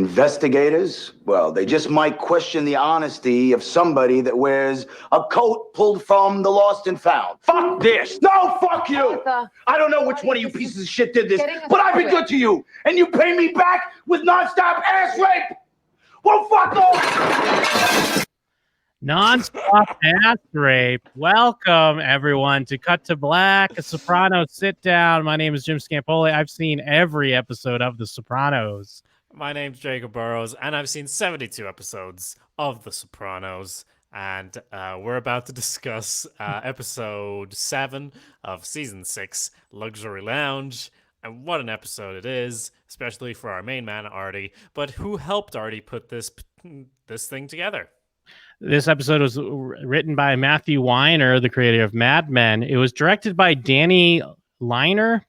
Investigators, well, they just might question the honesty of somebody that wears a coat pulled from the lost and found. Fuck this! No, fuck you! Arthur, I don't know which one of you pieces of shit did this, but I've been good to you, and you pay me back with nonstop ass rape! Well, fuck off! Non-stop ass rape. Welcome, everyone, to Cut to Black, a Sopranos Sit-Down. My name is Jim Scampoli. I've seen every episode of The Sopranos. My name's Jakob, and I've seen 72 episodes of The Sopranos. And we're about to discuss episode 7 of season 6, Luxury Lounge. And what an episode it is, especially for our main man, Artie. But who helped Artie put this thing together? This episode was written by Matthew Weiner, the creator of Mad Men. It was directed by Danny Liner.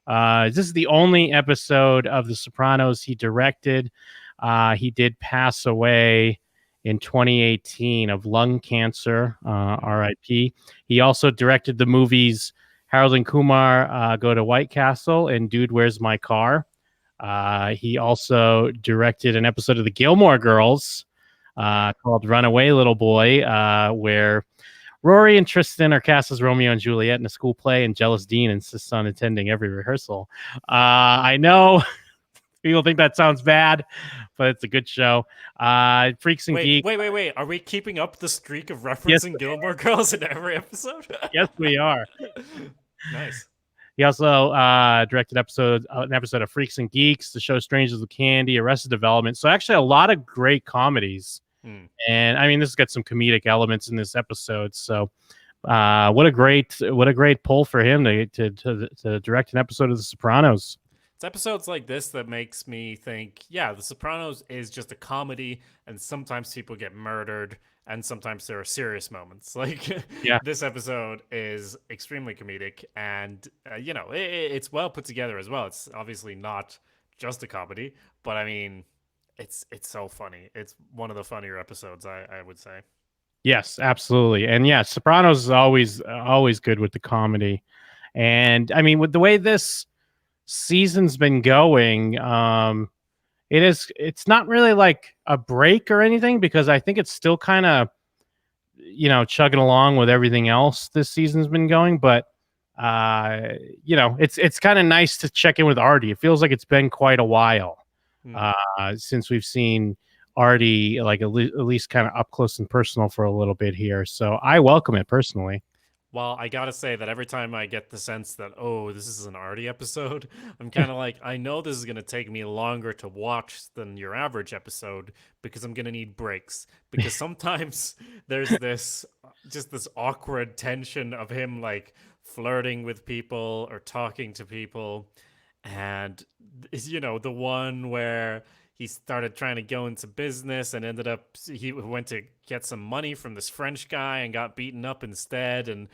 This is the only episode of The Sopranos he directed. He did pass away in 2018 of lung cancer, R.I.P. He also directed the movies Harold and Kumar Go to White Castle and Dude, Where's My Car? He also directed an episode of The Gilmore Girls called Runaway Little Boy, where Rory and Tristan are cast as Romeo and Juliet in a school play, and Jealous Dean insists on attending every rehearsal. I know people think that sounds bad, but it's a good show. Freaks and Geeks. Wait. Are we keeping up the streak of referencing Gilmore Girls in every episode? Yes, we are. Nice. He also directed an episode of Freaks and Geeks, the show Strangers with Candy, Arrested Development. So actually a lot of great comedies. And I mean, this has got some comedic elements in this episode. So what a great pull for him to direct an episode of The Sopranos. It's episodes like this that makes me think, yeah, The Sopranos is just a comedy, and sometimes people get murdered, and sometimes there are serious moments. Like, yeah. This episode is extremely comedic, and, it's well put together as well. It's obviously not just a comedy, but, I mean, it's so funny. It's one of the funnier episodes, I would say. Yes, absolutely. And, yeah, Sopranos is always good with the comedy. And, I mean, with the way this season's been going, it's not really like a break or anything, because I think it's still kind of chugging along with everything else this season's been going, but it's kind of nice to check in with Artie. It feels like it's been quite a while since we've seen Artie like at least kind of up close and personal for a little bit here, so I welcome it personally. Well, I gotta say that every time I get the sense that, this is an Artie episode, I'm kind of like, I know this is going to take me longer to watch than your average episode, because I'm going to need breaks. Because sometimes there's this awkward tension of him like flirting with people or talking to people. And, the one where he started trying to go into business and ended up, he went to get some money from this French guy and got beaten up instead. And,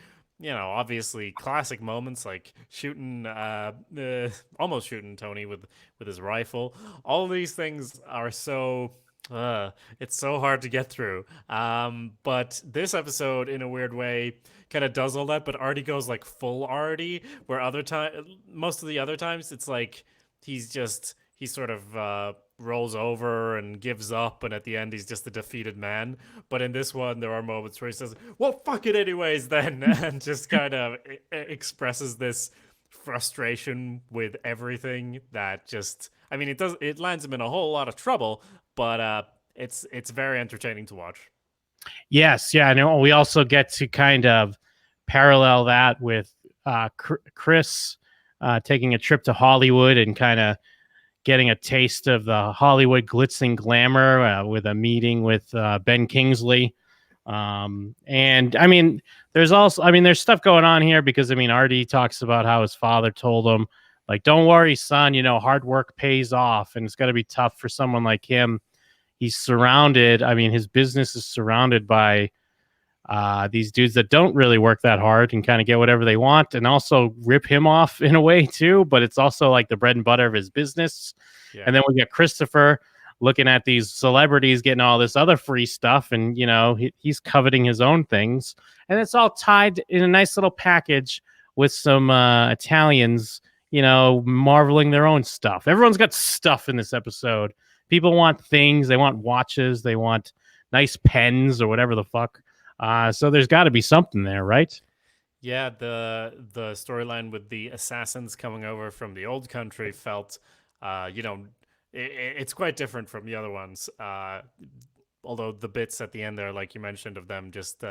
obviously classic moments like almost shooting Tony with his rifle. All these things are so, it's so hard to get through. But this episode, in a weird way, kind of does all that, but Artie goes like full Artie, where most of the other times it's like he sort of rolls over and gives up, and at the end he's just a defeated man. But in this one, there are moments where he says, well, fuck it anyways then, and just kind of expresses this frustration with everything that just, I mean, it lands him in a whole lot of trouble, but it's very entertaining to watch. Yes, yeah, I know. We also get to kind of parallel that with Chris taking a trip to Hollywood and kind of getting a taste of the Hollywood glitz and glamour with a meeting with Ben Kingsley. And I mean, there's stuff going on here because, I mean, Artie talks about how his father told him, like, don't worry, son, hard work pays off, and it's got to be tough for someone like him. He's surrounded, his business is surrounded by these dudes that don't really work that hard and kind of get whatever they want and also rip him off in a way too, but it's also like the bread and butter of his business. Yeah. And then we get Christopher looking at these celebrities getting all this other free stuff, and he's coveting his own things, and it's all tied in a nice little package with some Italians marveling their own stuff. Everyone's got stuff in this episode People want things. They want watches. They want nice pens or whatever the fuck. So there's got to be something there, right? Yeah, the storyline with the assassins coming over from the old country felt, it's quite different from the other ones. Although the bits at the end there, like you mentioned, of them just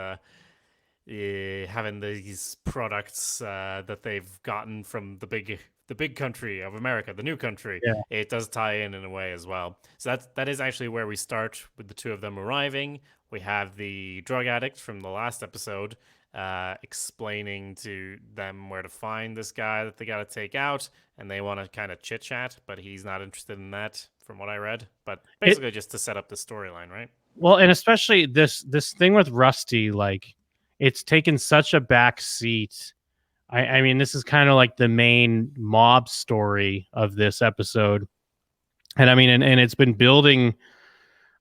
having these products that they've gotten from the big country of America, the new country, Yeah. it does tie in a way as well. So that is actually where we start with the two of them arriving. We have the drug addict from the last episode explaining to them where to find this guy that they got to take out, and they want to kind of chit chat, but he's not interested in that, from what I read. But basically, just to set up the storyline, right? Well, and especially this thing with Rusty, like it's taken such a back seat. I mean, this is kind of like the main mob story of this episode, and I mean, and it's been building,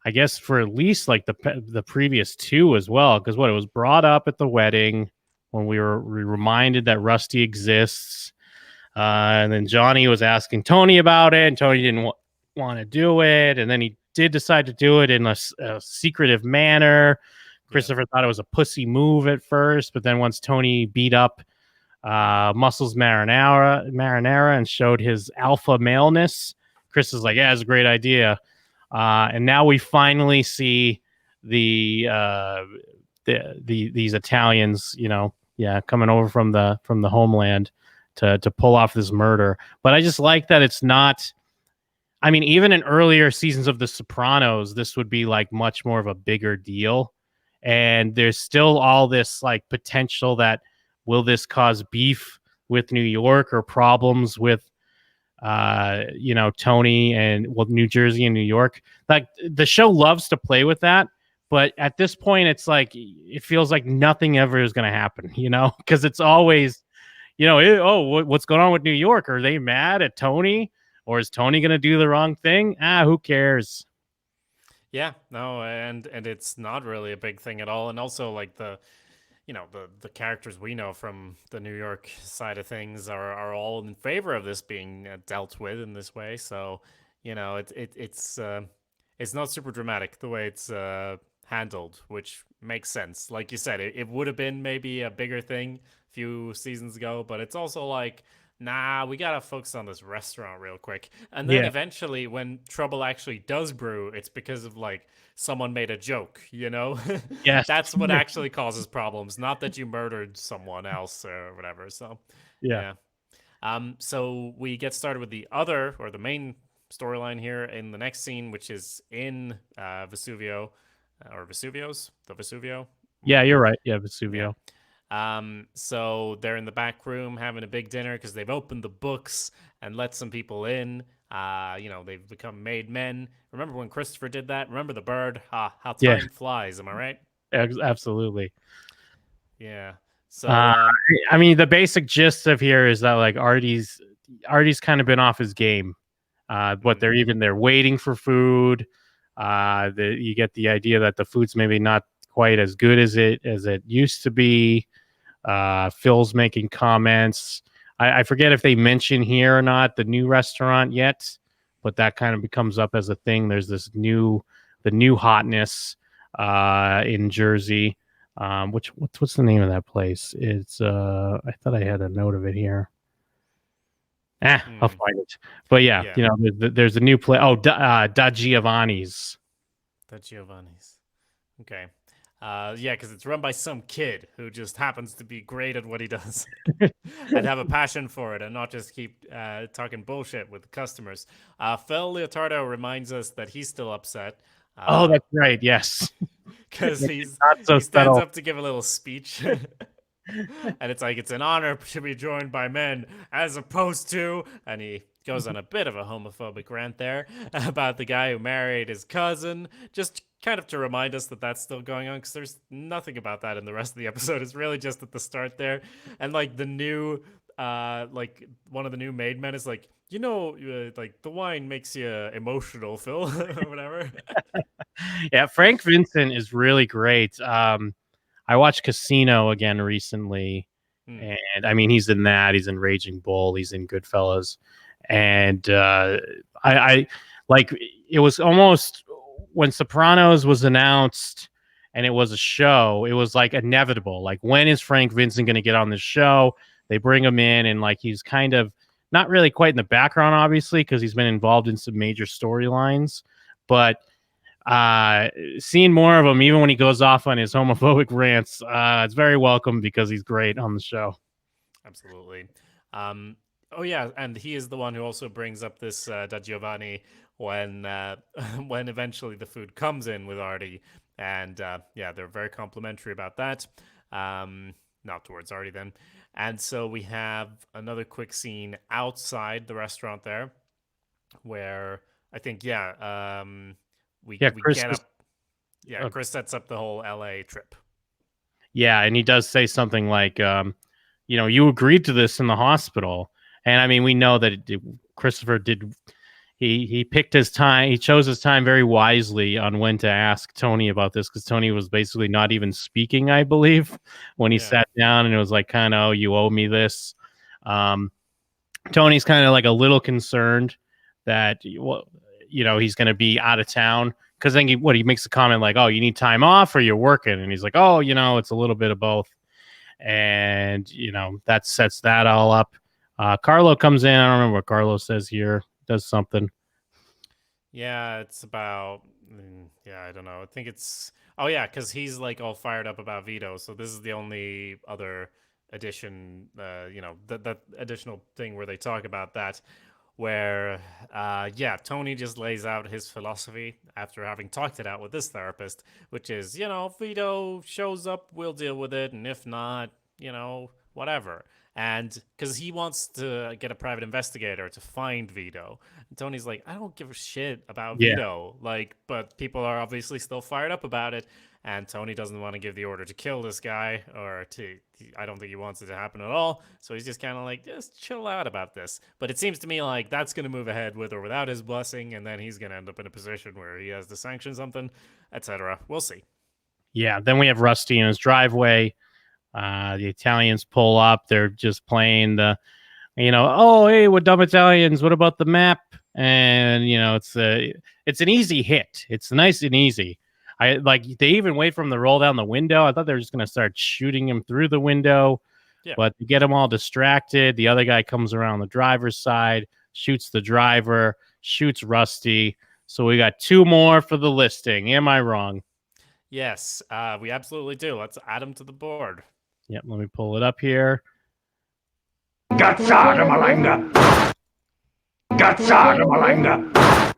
I guess, for at least like the previous two as well, because it was brought up at the wedding when we were reminded that Rusty exists, and then Johnny was asking Tony about it, and Tony didn't want to do it, and then he did decide to do it in a secretive manner. Christopher thought it was a pussy move at first, but then once Tony beat up Muscles Marinara and showed his alpha maleness, Chris is like, yeah, it's a great idea. And now we finally see these Italians, coming over from the homeland to pull off this murder. But I just like that it's not. I mean, even in earlier seasons of The Sopranos, this would be like much more of a bigger deal. And there's still all this like potential that will this cause beef with New York or problems with Tony and New Jersey and New York. Like the show loves to play with that, but at this point it's like it feels like nothing ever is going to happen, because it's always, what's going on with New York? Are they mad at Tony, or is Tony going to do the wrong thing? Who cares? Yeah, no, and it's not really a big thing at all. And also like the characters we know from the New York side of things are all in favor of this being dealt with in this way. So, it's not super dramatic the way it's handled, which makes sense. Like you said, it would have been maybe a bigger thing a few seasons ago, but it's also like, nah, we gotta focus on this restaurant real quick. And then eventually, when trouble actually does brew, it's because of like someone made a joke, Yes. That's what actually causes problems, not that you murdered someone else or whatever. So, yeah. So we get started with the main storyline here in the next scene, which is in Vesuvio, or Vesuvio's, the Vesuvio. Yeah, you're right. Yeah, Vesuvio. Yeah. So they're in the back room having a big dinner because they've opened the books and let some people in. They've become made men. Remember when Christopher did that? Remember the bird? How time flies. Am I right? Absolutely. Yeah. So, I mean, the basic gist of here is that like Artie's kind of been off his game. But they're waiting for food. You get the idea that the food's maybe not quite as good as it used to be. Phil's making comments. I forget if they mention here or not the new restaurant yet, but that kind of becomes up as a thing. There's the new hotness in Jersey. What's the name of that place? It's I thought I had a note of it here. I'll find it. But yeah. There's a new place. Oh, Da Giovanni's. Da Giovanni's. Okay. Because it's run by some kid who just happens to be great at what he does and have a passion for it and not just keep talking bullshit with customers. Phil Leotardo reminds us that he's still upset. Oh, that's right. Yes. Because he stands up to give a little speech. And it's like, it's an honor to be joined by men as opposed to, and he goes on a bit of a homophobic rant there about the guy who married his cousin, just kind of to remind us that that's still going on, because there's nothing about that in the rest of the episode. It's really just at the start there. And like the new, one of the new made men is like, like the wine makes you emotional, Phil, or whatever. Yeah, Frank Vincent is really great. I watched Casino again recently, and I mean, he's in that. He's in Raging Bull. He's in Goodfellas, and I Like it was almost when Sopranos was announced and it was a show, it was like inevitable. Like, when is Frank Vincent going to get on the show? They bring him in, and like he's kind of not really quite in the background, obviously, because he's been involved in some major storylines. But seeing more of him, even when he goes off on his homophobic rants, it's very welcome because he's great on the show. Absolutely. Oh yeah, and he is the one who also brings up this Da Giovanni when when eventually the food comes in with Artie, and yeah, they're very complimentary about that. Not towards Artie then, and so we have another quick scene outside the restaurant there, where I think we Chris get is- up. Yeah, Chris sets up the whole LA trip. Yeah, and he does say something like, you agreed to this in the hospital. And I mean, we know that Christopher did. He picked his time. He chose his time very wisely on when to ask Tony about this, because Tony was basically not even speaking, I believe, when he sat down, and it was like, kind of, oh, you owe me this. Tony's kind of like a little concerned that he's going to be out of town, because then he makes a comment like, oh, you need time off or you're working, and he's like, oh, it's a little bit of both, and that sets that all up. Carlo comes in. I don't remember what Carlo says here. Does something. Yeah, it's about. I don't know. I think it's. Oh yeah, because he's like all fired up about Vito. So this is the only other addition. That additional thing where they talk about that, where Tony just lays out his philosophy after having talked it out with this therapist, which is, if Vito shows up, we'll deal with it, and if not, whatever. And because he wants to get a private investigator to find Vito. And Tony's like, I don't give a shit about Vito. But people are obviously still fired up about it. And Tony doesn't want to give the order to kill this guy, I don't think he wants it to happen at all. So he's just kind of like, just chill out about this. But it seems to me like that's going to move ahead with or without his blessing. And then he's going to end up in a position where he has to sanction something, etc. We'll see. Yeah. Then we have Rusty in his driveway. The Italians pull up. They're just playing the, oh, hey, we're dumb Italians. What about the map? And, it's an easy hit. It's nice and easy. They even wait for him to roll down the window. I thought they were just going to start shooting him through the window, but to get him all distracted, the other guy comes around the driver's side, shoots the driver, shoots Rusty. So we got 2 more for the listing. Am I wrong? Yes, we absolutely do. Let's add them to the board. Yep, let me pull it up here. Gazzada Malanga! Gazzada Malanga!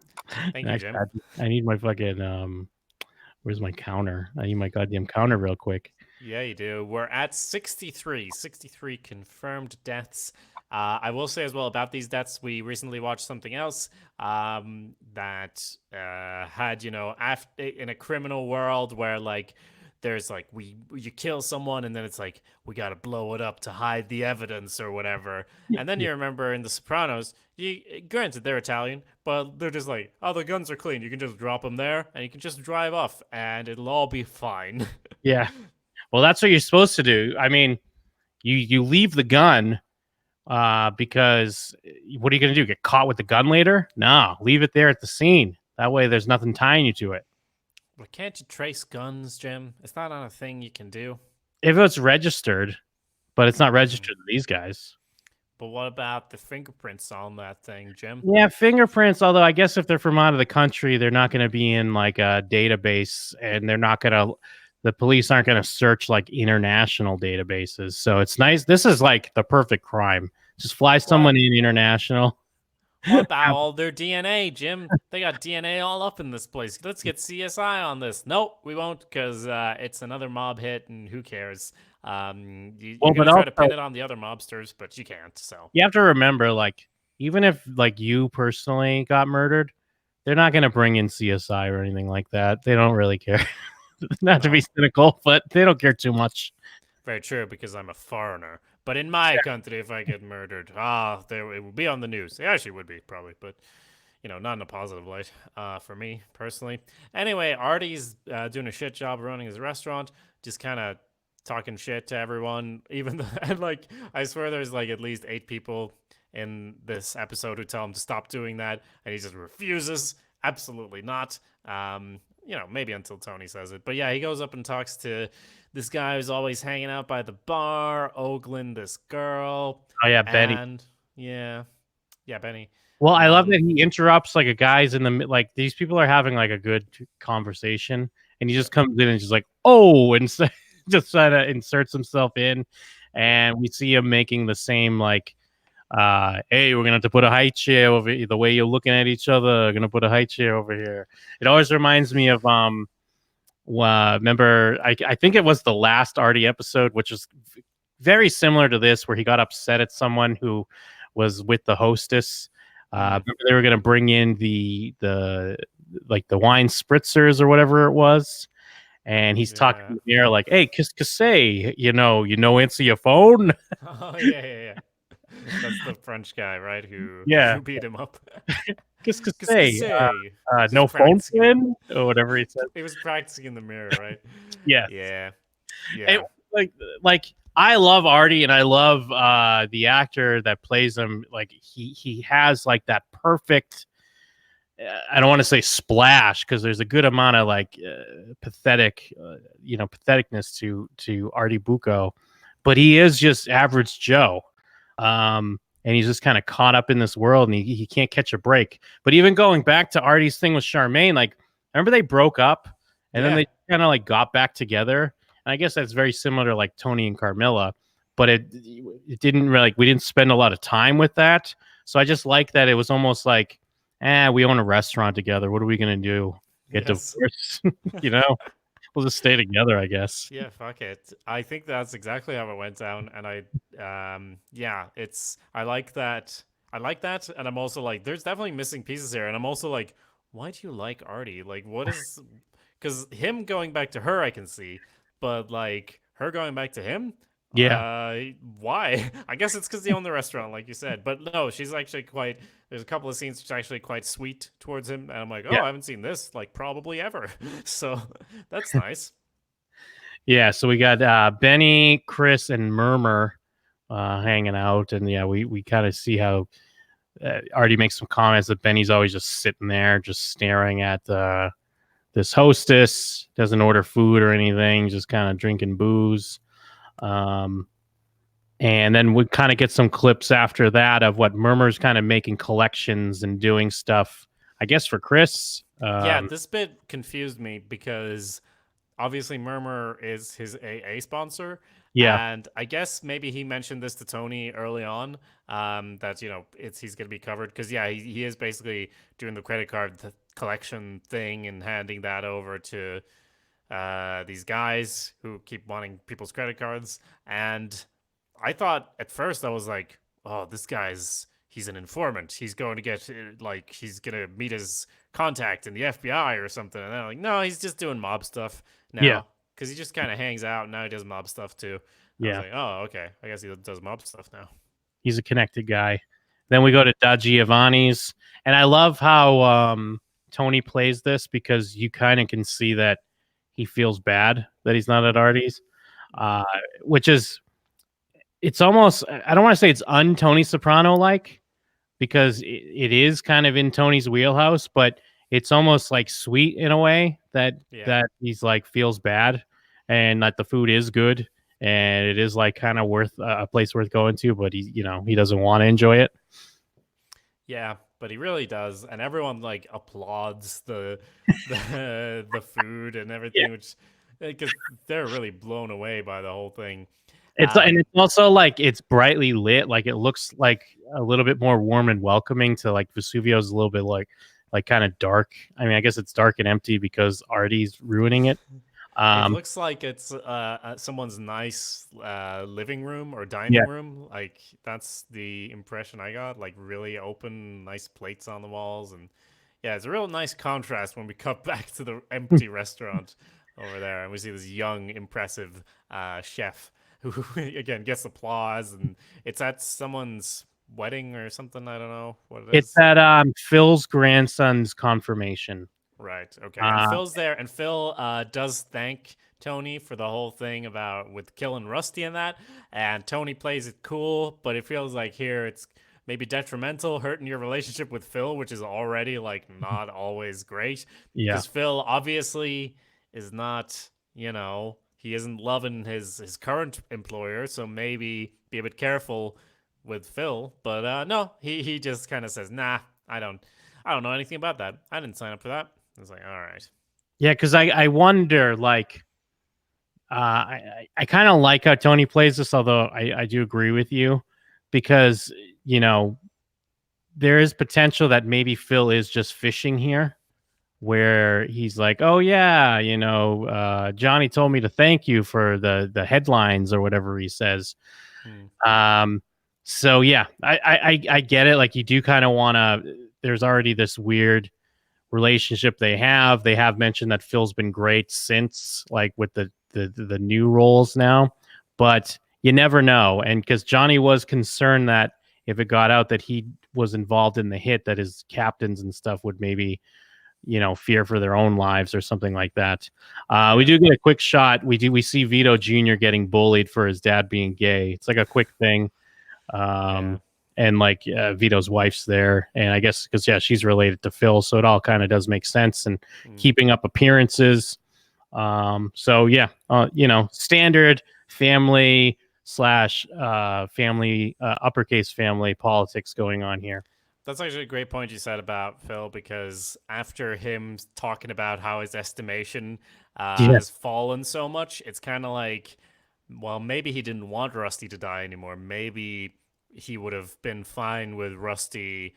Thank you, Jim. I need my fucking, where's my counter? I need my goddamn counter real quick. Yeah, you do. We're at 63 confirmed deaths. I will say as well about these deaths, we recently watched something else that had, in a criminal world where there's you kill someone and then it's like we got to blow it up to hide the evidence or whatever. And then you remember in The Sopranos, granted they're Italian, but they're just like, oh, the guns are clean. You can just drop them there and you can just drive off and it'll all be fine. Yeah. Well, that's what you're supposed to do. I mean, you leave the gun because what are you going to do? Get caught with the gun later? No, leave it there at the scene. That way there's nothing tying you to it. But can't you trace guns, Jim? It's not on a thing you can do. If it's registered, but it's not registered to these guys. But what about the fingerprints on that thing, Jim? Yeah, fingerprints, although I guess if they're from out of the country, they're not going to be in a database, and the police aren't going to search international databases. So it's nice. This is the perfect crime. Just fly someone in international. What about all their DNA, Jim? They got DNA all up in this place. Let's get CSI on this. Nope, we won't, because it's another mob hit, and who cares? You're going to try to pin it on the other mobsters, but you can't. So you have to remember, even if you personally got murdered, they're not going to bring in CSI or anything like that. They don't really care. Not to be cynical, but they don't care too much. Very true, because I'm a foreigner. But in my country, if I get murdered, it would be on the news. It actually would be, probably, but, not in a positive light for me, personally. Anyway, Artie's doing a shit job running his restaurant, just kind of talking shit to everyone, even though, and, I swear there's, at least 8 people in this episode who tell him to stop doing that, and he just refuses. Absolutely not. Maybe until Tony says it. But yeah, he goes up and talks to this guy who's always hanging out by the bar, ogling this girl. Oh yeah, Benny. And yeah, Benny. Well, I love that he interrupts like a guy's in the like these people are having like a good conversation, and he just comes in and just like, oh, and just try to inserts himself in, and we see him making the same like, hey, we're gonna have to put a high chair over the way you're looking at each other. We're gonna put a high chair over here. It always reminds me of remember I think it was the last Artie episode, which is very similar to this, where he got upset at someone who was with the hostess. Remember they were going to bring in the wine spritzers or whatever it was, and he's talking in the mirror like, "Hey, kiss, answer your phone." Oh yeah. That's the French guy, right? Who beat him up. Kiss, no phone pin or whatever he said. He was practicing in the mirror, right? Yeah. And, like I love Artie, and I love the actor that plays him. Like he has like that perfect. I don't want to say splash, because there's a good amount of like patheticness to Artie Buco, but he is just average Joe, and he's just kind of caught up in this world, and he can't catch a break. But even going back to Artie's thing with Charmaine, like remember they broke up, and then they kind of like got back together. And I guess that's very similar to like Tony and Carmilla, but it didn't really, like, we didn't spend a lot of time with that. So I just like that it was almost like, we own a restaurant together. What are we going to do? Get divorced? We'll just stay together, I guess. Yeah, fuck it. I think that's exactly how it went down. And I like that. And I'm also like, there's definitely missing pieces here. And I'm also like, why do you like Artie? Like, what is, because him going back to her, I can see. But like her going back to him, why? I guess it's because they own the restaurant, like you said. But no, she's actually quite. There's a couple of scenes which are actually quite sweet towards him, and I'm like, I haven't seen this like probably ever. So that's nice. Yeah, so we got Benny, Chris, and Murmur hanging out, and we kind of see how Artie makes some comments that Benny's always just sitting there, just staring at this hostess, doesn't order food or anything, just kind of drinking booze. And then we kind of get some clips after that of what Murmur's kind of making collections and doing stuff, I guess, for Chris. This bit confused me because obviously Murmur is his AA sponsor. Yeah. And I guess maybe he mentioned this to Tony early on, that, he's going to be covered. Because, he is basically doing the credit card collection thing and handing that over to these guys who keep wanting people's credit cards. And I thought at first, I was like, oh, this he's an informant. He's going to get, he's going to meet his contact in the FBI or something. And then I'm like, no, he's just doing mob stuff now. Yeah. Because he just kind of hangs out, and now he does mob stuff too. I was like, oh, okay. I guess he does mob stuff now. He's a connected guy. Then we go to Da Giovanni's. And I love how Tony plays this, because you kind of can see that he feels bad that he's not at Artie's. Which is, it's almost, I don't want to say it's un-Tony Soprano-like, because it is kind of in Tony's wheelhouse, but it's almost like sweet in a way that he's like feels bad, and that the food is good and it is like kind of worth a place worth going to, but he doesn't want to enjoy it. Yeah, but he really does, and everyone like applauds the food and everything, which because they're really blown away by the whole thing. And it's also like it's brightly lit, like it looks like a little bit more warm and welcoming to like Vesuvio's a little bit like kind of dark. I mean, I guess it's dark and empty because Artie's ruining it. It looks like it's someone's nice living room or dining room. Like that's the impression I got. Like really open, nice plates on the walls, and it's a real nice contrast when we cut back to the empty restaurant over there, and we see this young, impressive chef who again gets applause, and it's at someone's wedding or something. I don't know what it is. It's at Phil's grandson's confirmation. Right. Okay. And Phil's there, and Phil does thank Tony for the whole thing with killing Rusty and that. And Tony plays it cool, but it feels like here it's maybe detrimental, hurting your relationship with Phil, which is already like not always great. Yeah. Because Phil obviously is not, he isn't loving his current employer, so maybe be a bit careful with Phil. But no, he just kind of says, nah, I don't know anything about that. I didn't sign up for that. I was like, all right. Yeah, because I wonder, like, I kind of like how Tony plays this, although I do agree with you, because, there is potential that maybe Phil is just fishing here, where he's like, oh, yeah, Johnny told me to thank you for the headlines or whatever he says. So, yeah, I get it. Like, you do kind of want to, there's already this weird relationship they have. They have mentioned that Phil's been great since, like, with the new roles now, but you never know. And because Johnny was concerned that if it got out that he was involved in the hit, that his captains and stuff would maybe, fear for their own lives or something like that. We do get a quick shot. We see Vito Jr. getting bullied for his dad being gay. It's like a quick thing. And like Vito's wife's there, and I guess because she's related to Phil, so it all kind of does make sense. And keeping up appearances. Standard family / family uppercase family politics going on here. That's actually a great point you said about Phil, because after him talking about how his estimation has fallen so much, it's kind of like, well, maybe he didn't want Rusty to die anymore. Maybe he would have been fine with Rusty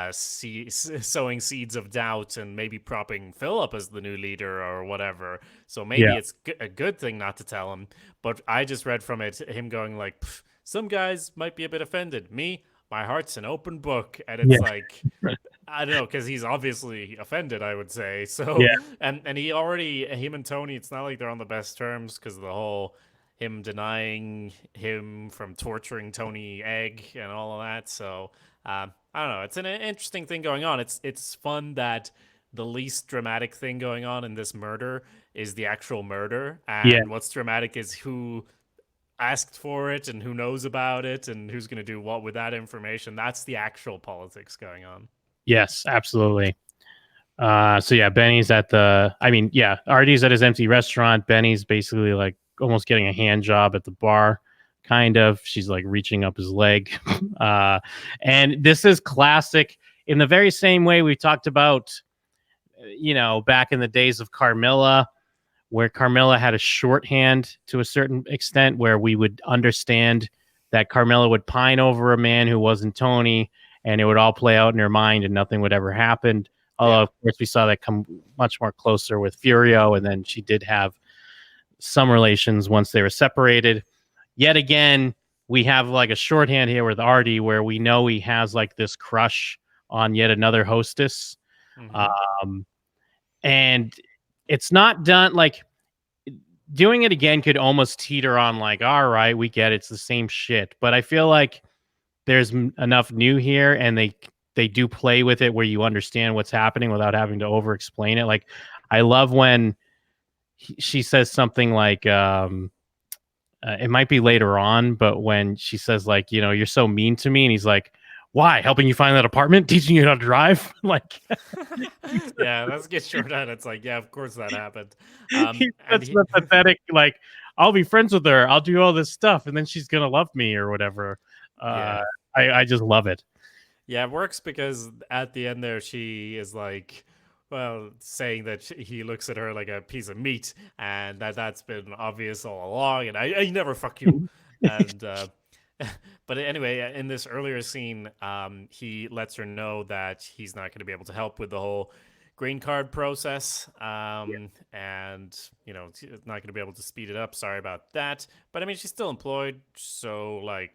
sowing seeds of doubt and maybe propping Phil up as the new leader or whatever. So maybe it's a good thing not to tell him. But I just read from it him going like, some guys might be a bit offended. Me, my heart's an open book. And it's like, I don't know, because he's obviously offended, I would say. So, and him and Tony, it's not like they're on the best terms because of the whole him denying him from torturing Tony Egg and all of that. So, I don't know. It's an interesting thing going on. It's fun that the least dramatic thing going on in this murder is the actual murder. And what's dramatic is who asked for it and who knows about it and who's going to do what with that information. That's the actual politics going on. Yes, absolutely. Benny's at Artie's at his empty restaurant. Benny's basically like almost getting a hand job at the bar. Kind of. She's like reaching up his leg. And this is classic in the very same way we talked about, back in the days of Carmilla, where Carmilla had a shorthand to a certain extent, where we would understand that Carmilla would pine over a man who wasn't Tony, and it would all play out in her mind and nothing would ever happen. Although, of course, we saw that come much more closer with Furio, and then she did have some relations once they were separated. Yet again, we have like a shorthand here with Artie, where we know he has like this crush on yet another hostess. And it's not done, like, doing it again could almost teeter on like, all right, we get it, it's the same shit. But I feel like there's enough new here, and they do play with it where you understand what's happening without having to over explain it. Like, I love when she says something like, it might be later on, but when she says like, you're so mean to me, and he's like, why? Helping you find that apartment? Teaching you how to drive? Like, yeah, let's get short on it. It's like, yeah, of course that happened. That's the pathetic, like, I'll be friends with her, I'll do all this stuff, and then she's gonna love me or whatever. I just love it. Yeah, it works because at the end there, she is like, well, saying that he looks at her like a piece of meat, and that's been obvious all along, and I never fuck you. And but anyway, in this earlier scene, he lets her know that he's not going to be able to help with the whole green card process, and not going to be able to speed it up. Sorry about that. But I mean, she's still employed, so like,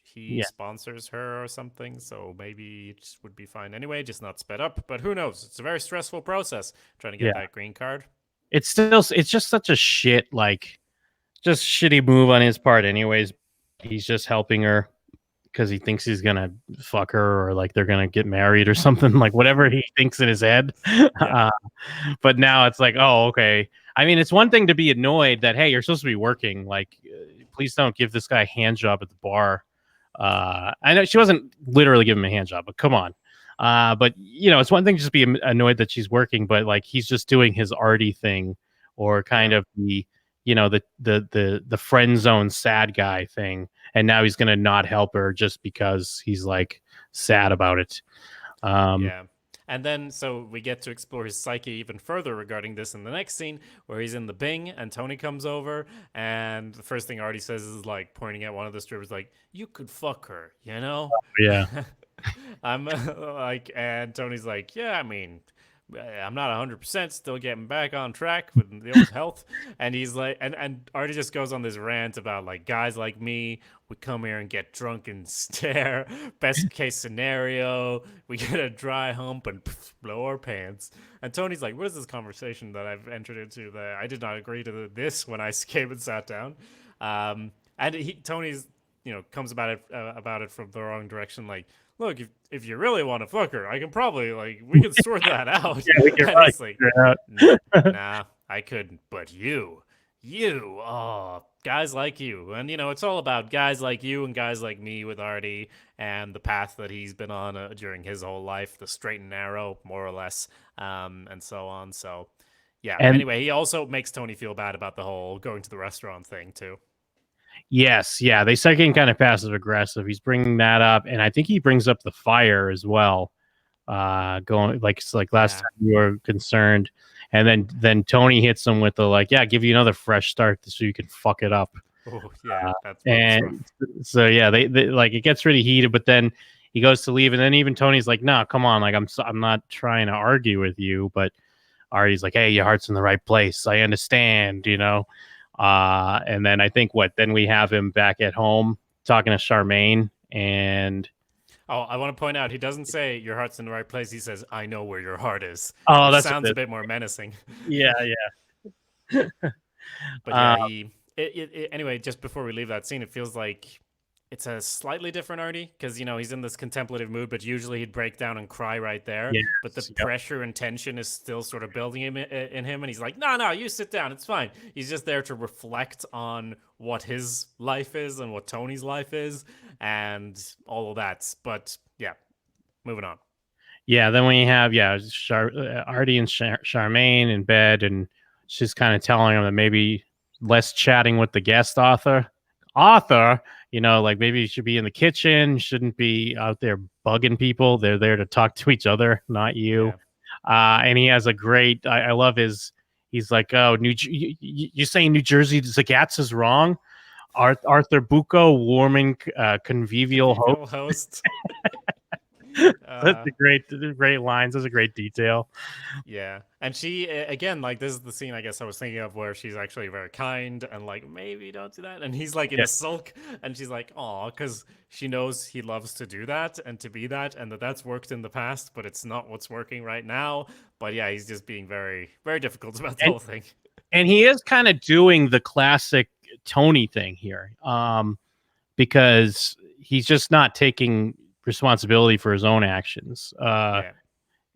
he sponsors her or something, so maybe it just would be fine anyway, just not sped up. But who knows? It's a very stressful process trying to get that green card. It's just such a just shitty move on his part anyways. He's just helping her because he thinks he's gonna fuck her, or like they're gonna get married or something, like whatever he thinks in his head. But now it's like, oh, okay. I mean, it's one thing to be annoyed that, hey, you're supposed to be working, like, please don't give this guy a hand job at the bar. I know she wasn't literally giving him a hand job, but come on. But it's one thing just to be annoyed that she's working, but like he's just doing his Artie thing, or kind of the the friend zone sad guy thing, and now he's gonna not help her just because he's like sad about it. Yeah. And then, so we get to explore his psyche even further regarding this in the next scene, where he's in the Bing and Tony comes over, and the first thing Artie says is like pointing at one of the strippers, like, "You could fuck her, you know?" Yeah. I'm like, and Tony's like, "Yeah, I mean, I'm not 100%, still getting back on track with the old health." And he's like, and Artie just goes on this rant about like guys like me, we come here and get drunk and stare. Best case scenario, we get a dry hump and blow our pants. And Tony's like, "What is this conversation that I've entered into? That I did not agree to this when I came and sat down." And Tony's comes about it from the wrong direction. Like, "Look, if you really want to fuck her, I can probably we can sort that out." Yeah, we can And he's like, figure it out. "Nah, I couldn't, but you, oh, guys like you." And it's all about guys like you and guys like me with Artie and the path that he's been on during his whole life, the straight and narrow, more or less, and so on. So, yeah. And anyway, he also makes Tony feel bad about the whole going to the restaurant thing too. yes, yeah, they start getting kind of passive aggressive. He's bringing that up, and I think he brings up the fire as well. Going like last time you were concerned, and then Tony hits him with the like, "Yeah, give you another fresh start so you can fuck it up." Oh yeah, that's and so yeah, they like it gets really heated, but then he goes to leave, and then even Tony's like, "No, come on, like I'm not trying to argue with you," but Artie's like, "Hey, your heart's in the right place. I understand, And then I think then we have him back at home talking to Charmaine, and I want to point out he doesn't say your heart's in the right place. He says, "I know where your heart is." Oh, that that sounds a bit more menacing. Yeah. But yeah, anyway, just before we leave that scene, it feels like it's a slightly different Artie because he's in this contemplative mood, but usually he'd break down and cry right there. Yes, but the pressure and tension is still sort of building in him, and he's like, "No, you sit down, it's fine." He's just there to reflect on what his life is and what Tony's life is and all of that. But yeah, moving on. Yeah, then we have Artie and Charmaine in bed, and she's kind of telling him that maybe less chatting with the guest author, like maybe you should be in the kitchen, shouldn't be out there bugging people. They're there to talk to each other, not you. Yeah. And he has a great, I love he's like, "Oh, you're saying New Jersey Zagat's is wrong? Artie Buco, warming convivial host." That's a great lines. That's a great detail. Yeah, and she again, like this is the scene I guess I was thinking of where she's actually very kind and like, "Maybe don't do that," and he's like in a sulk, and she's like, "Aw," because she knows he loves to do that and to be that, and that's worked in the past, but it's not what's working right now. But yeah, he's just being very, very difficult about the whole thing. And he is kind of doing the classic Tony thing here, because he's just not taking responsibility for his own actions.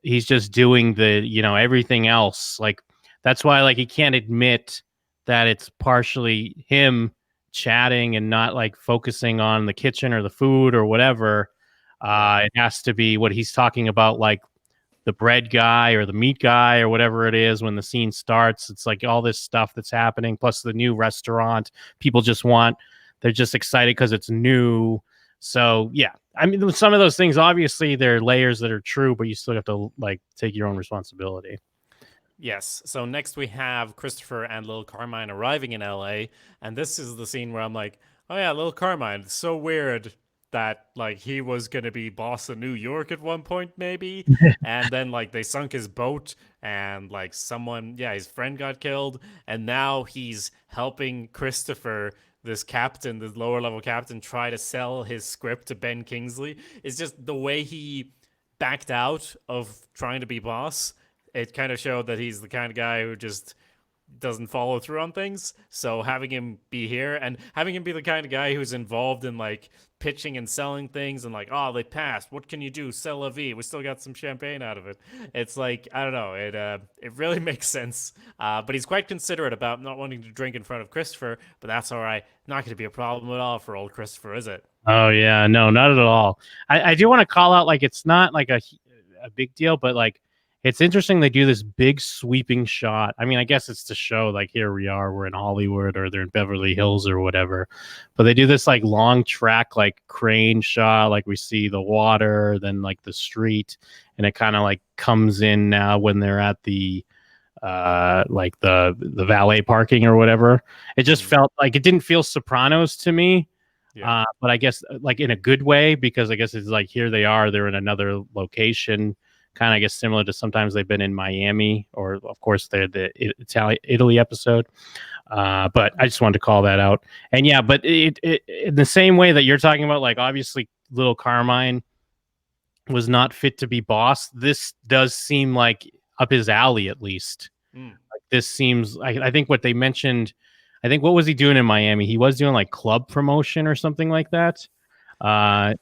He's just doing the everything else. Like that's why like he can't admit that it's partially him chatting and not like focusing on the kitchen or the food or whatever. It has to be what he's talking about, like the bread guy or the meat guy or whatever it is. When the scene starts, it's like all this stuff that's happening, plus the new restaurant. They're just excited because it's new. So yeah, I mean, some of those things, obviously, they're layers that are true, but you still have to like take your own responsibility. Yes. So next we have Christopher and Little Carmine arriving in LA, and this is the scene where I'm like, "Oh yeah, Little Carmine. It's so weird that like he was gonna be boss of New York at one point, maybe, and then like they sunk his boat, and like his friend got killed, and now he's helping Christopher." This captain, this lower level captain, try to sell his script to Ben Kingsley. It's just the way he backed out of trying to be boss. It kind of showed that he's the kind of guy who just doesn't follow through on things. So having him be here and having him be the kind of guy who's involved in like pitching and selling things and like, oh, they passed. What can you do? C'est la vie. We still got some champagne out of it. It's like, I don't know. It really makes sense. But he's quite considerate about not wanting to drink in front of Christopher. But that's all right. Not going to be a problem at all for old Christopher, is it? Oh yeah, no, not at all. I do want to call out, like, it's not like a big deal, but like it's interesting they do this big sweeping shot. I mean, I guess it's to show like here we are, we're in Hollywood or they're in Beverly Hills or whatever. But they do this like long track, like crane shot, like we see the water, then like the street, and it kind of like comes in now when they're at the like the valet parking or whatever. It just felt like it didn't feel Sopranos to me. Yeah. But I guess like in a good way, because I guess it's like here they are, they're in another location, kind of, I guess, similar to sometimes they've been in Miami, or of course they're the Italy episode. But I just wanted to call that out. And yeah, but it in the same way that you're talking about, like obviously Little Carmine was not fit to be boss. This does seem like up his alley, at least. Like this seems, I think what they mentioned, I think, what was he doing in Miami? He was doing like club promotion or something like that. And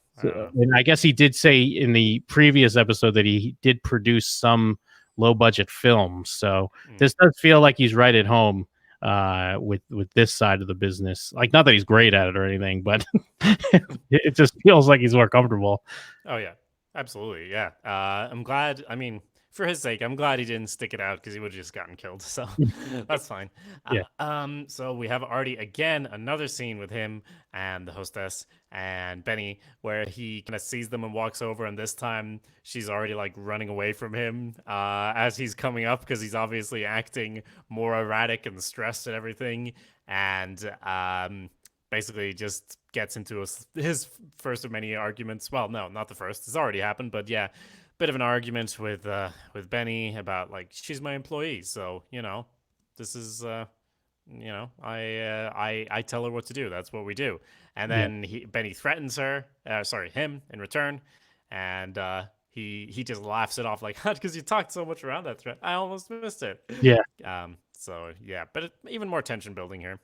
I guess he did say in the previous episode that he did produce some low budget films. So this does feel like he's right at home with this side of the business. Like, not that he's great at it or anything, but it just feels like he's more comfortable. Oh yeah, absolutely. Yeah. I'm glad. I mean, for his sake, I'm glad he didn't stick it out because he would have just gotten killed. So that's fine. Yeah. So we have Artie again, another scene with him and the hostess and Benny, where he kind of sees them and walks over, and this time she's already like running away from him as he's coming up because he's obviously acting more erratic and stressed and everything, and basically just gets into his first of many arguments. Well, no, not the first. It's already happened, but yeah. Bit of an argument with Benny about like she's my employee, so this is I tell her what to do. That's what we do. And then Benny threatens him in return, and he just laughs it off like, because you talked so much around that threat, I almost missed it. Yeah. So yeah, but even more tension building here.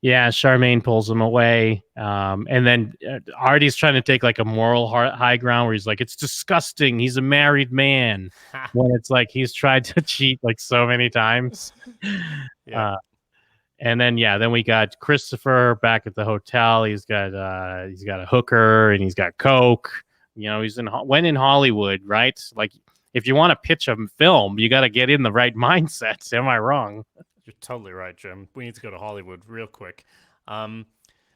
Yeah, Charmaine pulls him away. And then Artie's trying to take like a moral high ground where he's like, it's disgusting. He's a married man. When it's like he's tried to cheat like so many times. Yeah. And then, then we got Christopher back at the hotel. He's got a hooker and he's got coke. He's in Hollywood, right? Like, if you want to pitch a film, you got to get in the right mindset. Am I wrong? You're totally right, Jim. We need to go to Hollywood real quick.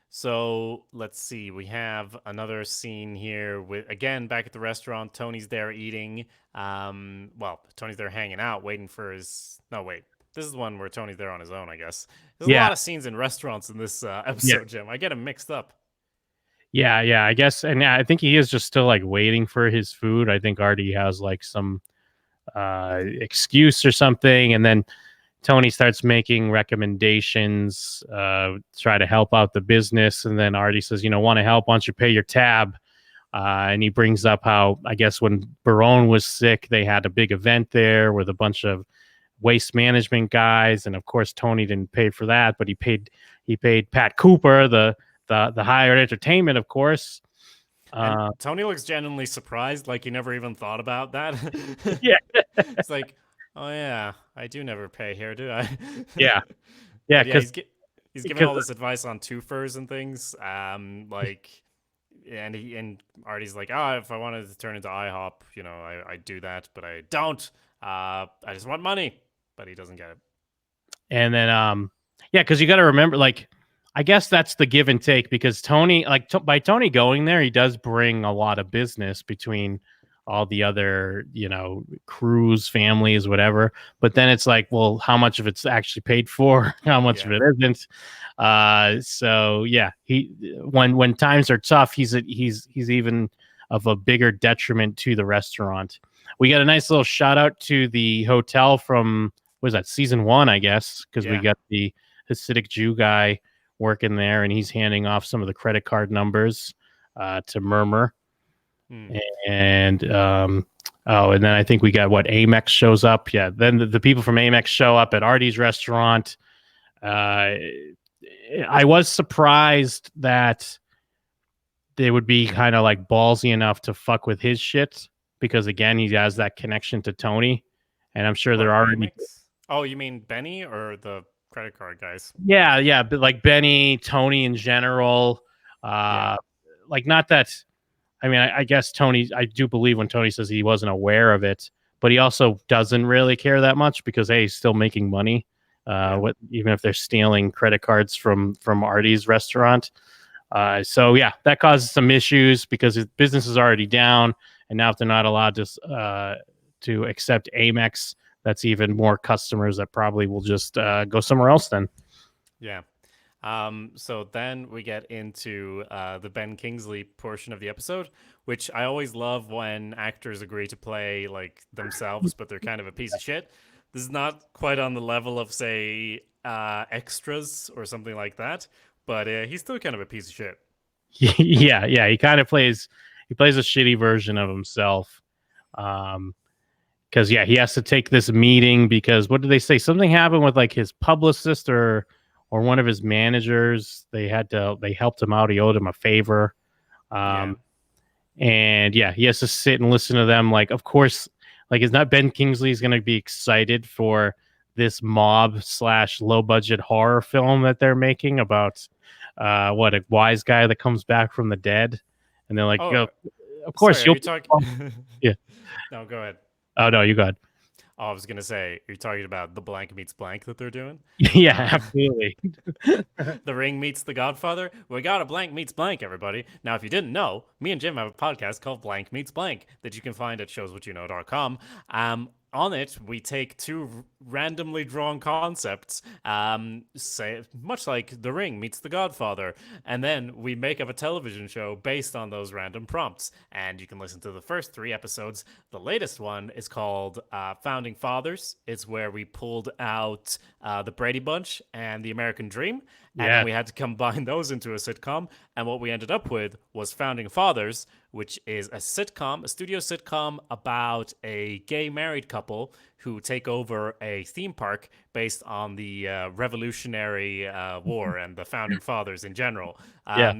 So let's see. We have another scene here with, again, back at the restaurant. Tony's there eating. Well, Tony's there hanging out, waiting for his. No, wait. This is the one where Tony's there on his own, I guess. There's a lot of scenes in restaurants in this episode, Jim. I get them mixed up. Yeah, I guess. And I think he is just still like waiting for his food. I think Artie has like some excuse or something. And then Tony starts making recommendations, try to help out the business. And then Artie says, want to help? Why don't you pay your tab? And he brings up how, I guess, when Barone was sick, they had a big event there with a bunch of waste management guys. And of course, Tony didn't pay for that, but he paid Pat Cooper, the hired entertainment, of course. And Tony looks genuinely surprised, like he never even thought about that. Yeah. It's like, oh yeah, I do never pay here, do I? Yeah, because he's giving all this advice on twofers and things. And Artie's like, if I wanted to turn into IHOP, I do that, but I don't. I just want money, but he doesn't get it. And then because you got to remember, like, I guess that's the give and take, because Tony, like, by Tony going there, he does bring a lot of business between all the other, crews, families, whatever. But then it's like, well, how much of it's actually paid for? How much of it isn't? So yeah, when times are tough, he's even of a bigger detriment to the restaurant. We got a nice little shout out to the hotel from, what was that, season 1, I guess, because we got the Hasidic Jew guy working there, and he's handing off some of the credit card numbers to Murmur. And Oh, and then I think we got Amex shows up. Yeah, then the people from Amex show up at Artie's restaurant. I was surprised that they would be kind of like ballsy enough to fuck with his shit because again, he has that connection to Tony, and I'm sure there are. Oh, you mean Benny or the credit card guys? Yeah, but like Benny, Tony in general. Like not that. I mean, I guess Tony. I do believe when Tony says he wasn't aware of it, but he also doesn't really care that much because he's still making money. Even if they're stealing credit cards from Artie's restaurant. So yeah, that causes some issues because his business is already down, and now if they're not allowed to accept Amex, that's even more customers that probably will just go somewhere else then. Yeah. So then we get into the Ben Kingsley portion of the episode, which I always love when actors agree to play like themselves, but they're kind of a piece of shit. This is not quite on the level of, say, extras or something like that, but he's still kind of a piece of shit. yeah, he kind of plays a shitty version of himself. Because he has to take this meeting because what did they say? Something happened with like his publicist or one of his managers. They helped him out. He owed him a favor. And he has to sit and listen to them. Like, of course, like it's not Ben Kingsley's going to be excited for this mob / low budget horror film that they're making about a wise guy that comes back from the dead. And they're like, of course, you're talking. Yeah. No, go ahead. Oh, no, you got it. Oh, I was going to say, you're talking about the blank meets blank that they're doing? Yeah, absolutely. The Ring meets The Godfather. We got a blank meets blank, everybody. Now, if you didn't know, me and Jim have a podcast called Blank Meets Blank that you can find at showswhatyouknow.com. On it, we take two randomly drawn concepts, say much like The Ring meets The Godfather, and then we make up a television show based on those random prompts. And you can listen to the first 3 episodes. The latest one is called Founding Fathers. It's where we pulled out the Brady Bunch and the American Dream, and then we had to combine those into a sitcom. And what we ended up with was Founding Fathers, which is a sitcom, a studio sitcom about a gay married couple who take over a theme park based on the Revolutionary War and the Founding Fathers in general.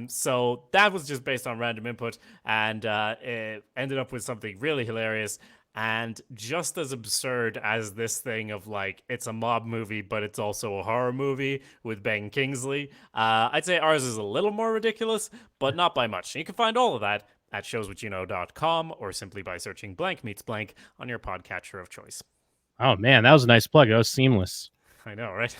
So that was just based on random input, and it ended up with something really hilarious. And just as absurd as this thing of like, it's a mob movie, but it's also a horror movie with Ben Kingsley, I'd say ours is a little more ridiculous, but not by much. You can find all of that at showswhatyouknow.com or simply by searching Blank Meets Blank on your podcatcher of choice. Oh, man, that was a nice plug. That was seamless. I know, right?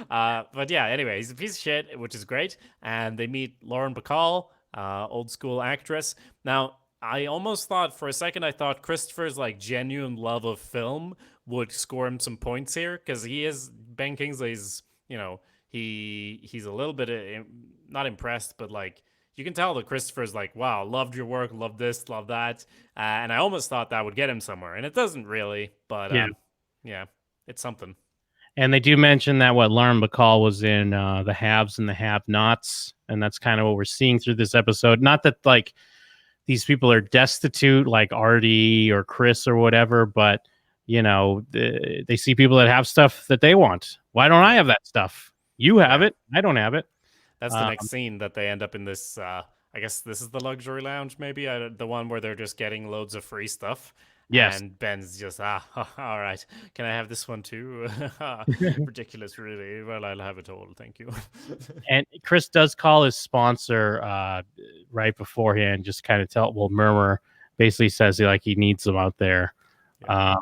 But yeah, anyway, he's a piece of shit, which is great. And they meet Lauren Bacall, old school actress. Now, I almost thought for a second, I thought Christopher's like genuine love of film would score him some points here because Ben Kingsley's, he's a little bit not impressed, but like you can tell that Christopher's like, wow, loved your work, love this, love that. And I almost thought that would get him somewhere, and it doesn't really, but it's something. And they do mention that Lauren Bacall was in The Haves and the Have-Nots, and that's kind of what we're seeing through this episode. Not that like these people are destitute like Artie or Chris or whatever, but they see people that have stuff that they want. Why don't I have that stuff? You have it. I don't have it. That's the next scene that they end up in this. I guess this is the luxury lounge, maybe the one where they're just getting loads of free stuff. Yes. And Ben's just, all right. Can I have this one too? Ridiculous, really. Well, I'll have it all. Thank you. And Chris does call his sponsor right beforehand, just kind of murmur, basically says like he needs them out there. Yeah.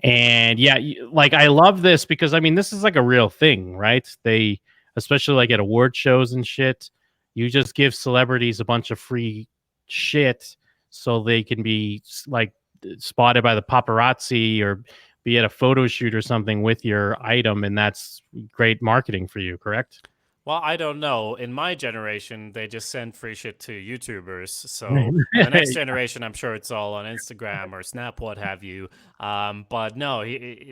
And yeah, like I love this because I mean, this is like a real thing, right? They, especially like at award shows and shit, you just give celebrities a bunch of free shit so they can be like spotted by the paparazzi or be at a photo shoot or something with your item, and that's great marketing for you, correct? Well, I don't know. In my generation, they just send free shit to YouTubers. So the next generation, I'm sure it's all on Instagram or Snap, what have you. But no,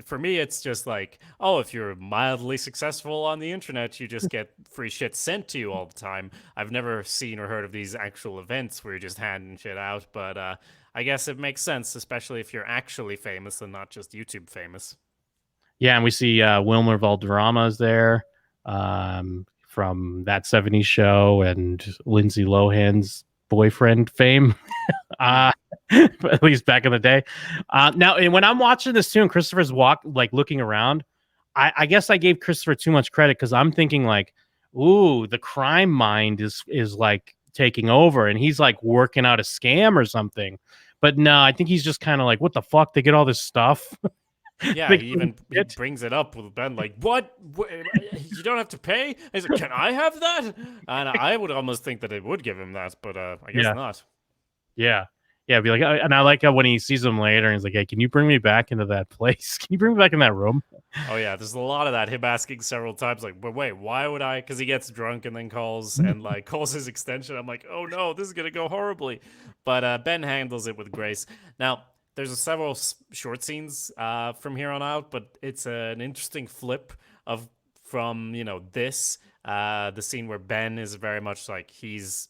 for me, it's just like, oh, if you're mildly successful on the internet, you just get free shit sent to you all the time. I've never seen or heard of these actual events where you're just handing shit out. But I guess it makes sense, especially if you're actually famous and not just YouTube famous. Yeah, and we see Wilmer Valderrama's there from That 70s Show and Lindsay Lohan's boyfriend fame. At least back in the day. Now, and when I'm watching this too, and Christopher's looking around, I guess I gave Christopher too much credit because I'm thinking like, ooh, the crime mind is like taking over, and he's like working out a scam or something. But no, I think he's just kind of like, what the fuck? They get all this stuff. Yeah, he brings it up with Ben, like, what? You don't have to pay? He's like, can I have that? And I would almost think that they would give him that, but I guess not. Yeah. Yeah, be like, and I like how when he sees him later, and he's like, hey, can you bring me back into that place? Can you bring me back in that room? Oh, yeah, there's a lot of that. Him asking several times, like, but wait, why would I? Because he gets drunk and then calls his extension. I'm like, oh no, this is going to go horribly. But Ben handles it with grace. Now, there's several short scenes from here on out, but it's an interesting flip from this the scene where Ben is very much like he's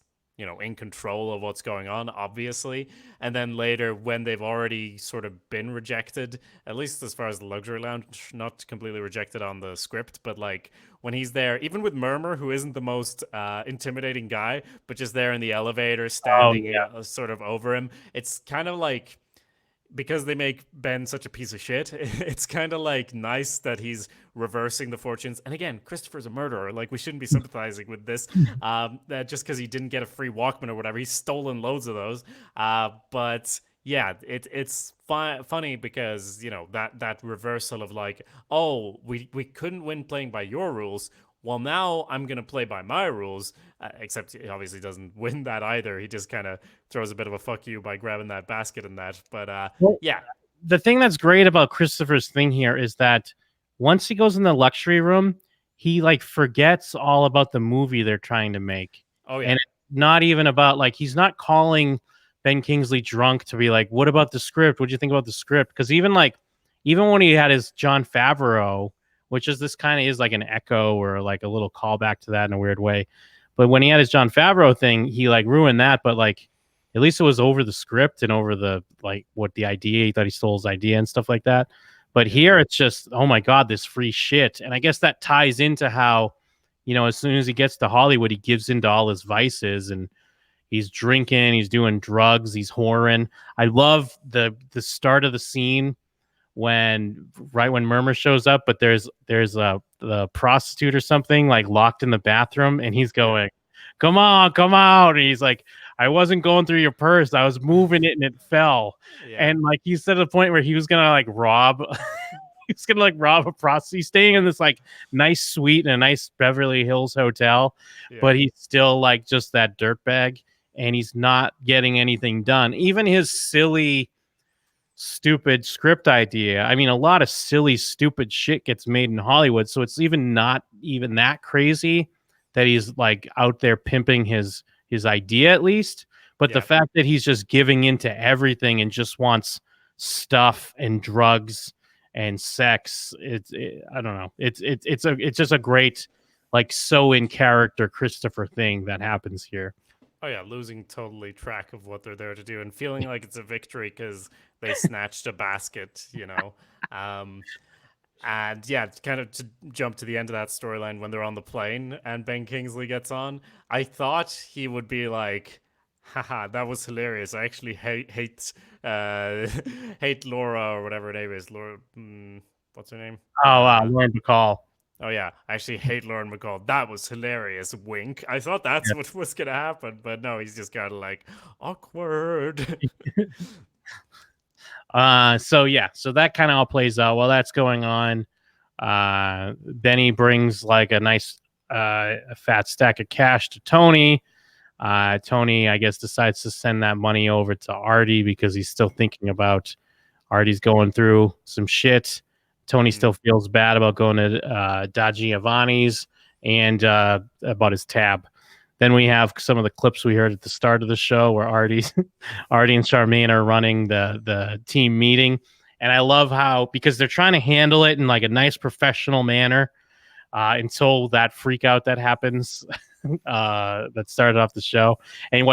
in control of what's going on, obviously, and then later when they've already sort of been rejected, at least as far as the luxury lounge, not completely rejected on the script, but like when he's there, even with Murmur, who isn't the most intimidating guy, but just there in the elevator standing sort of over him, it's kind of like, because they make Ben such a piece of shit, it's kind of like nice that he's reversing the fortunes. And again, Christopher's a murderer. Like, we shouldn't be sympathizing with this. That just because he didn't get a free Walkman or whatever, he's stolen loads of those. But yeah, it's funny because that reversal of like, oh, we couldn't win playing by your rules. Well, now I'm going to play by my rules, except he obviously doesn't win that either. He just kind of throws a bit of a fuck you by grabbing that basket and that. But yeah. The thing that's great about Christopher's thing here is that once he goes in the luxury room, he like forgets all about the movie they're trying to make. Oh, yeah. And it's not even about like, he's not calling Ben Kingsley drunk to be like, what about the script? What'd you think about the script? Because even when he had his Jon Favreau, which is this kind of is like an echo or like a little callback to that in a weird way. But when he had his Jon Favreau thing, he like ruined that. But like, at least it was over the script and over the, like what the idea, he thought he stole his idea and stuff like that. But here it's just, oh my God, this free shit. And I guess that ties into how, as soon as he gets to Hollywood, he gives into all his vices and he's drinking, he's doing drugs, he's whoring. I love the start of the scene when Murmur shows up, but there's the prostitute or something like locked in the bathroom, and he's going, come on, and he's like, I wasn't going through your purse, I was moving it and it fell. And like he's at a point where he was gonna like rob he's gonna like rob a prostitute. He's staying in this like nice suite in a nice Beverly Hills hotel, but he's still like just that dirtbag, and he's not getting anything done. Even his silly stupid script idea. I mean, a lot of silly, stupid shit gets made in Hollywood, so it's not even that crazy that he's like out there pimping his idea, at least. But the fact that he's just giving into everything and just wants stuff and drugs and sex, I don't know. It's just a great, like, so in character Christopher thing that happens here. Oh yeah, losing totally track of what they're there to do and feeling like it's a victory because they snatched a basket, and yeah, kind of to jump to the end of that storyline when they're on the plane and Ben Kingsley gets on, I thought he would be like, haha, that was hilarious. I actually hate Laura or whatever her name is. Laura, what's her name? Lauren Bacall. Oh, yeah. I actually hate Lauren Bacall. That was hilarious. Wink. I thought that's what was going to happen. But no, he's just kind of like, awkward. So that kind of all plays out. While that's going on, Benny brings like a nice a fat stack of cash to Tony. Tony, I guess, decides to send that money over to Artie because he's still thinking about Artie's going through some shit. Tony still feels bad about going to Da Giovanni's and about his tab. Then we have some of the clips we heard at the start of the show where Artie and Charmaine are running the team meeting. And I love how, because they're trying to handle it in like a nice professional manner until that freak out that happens that started off the show. And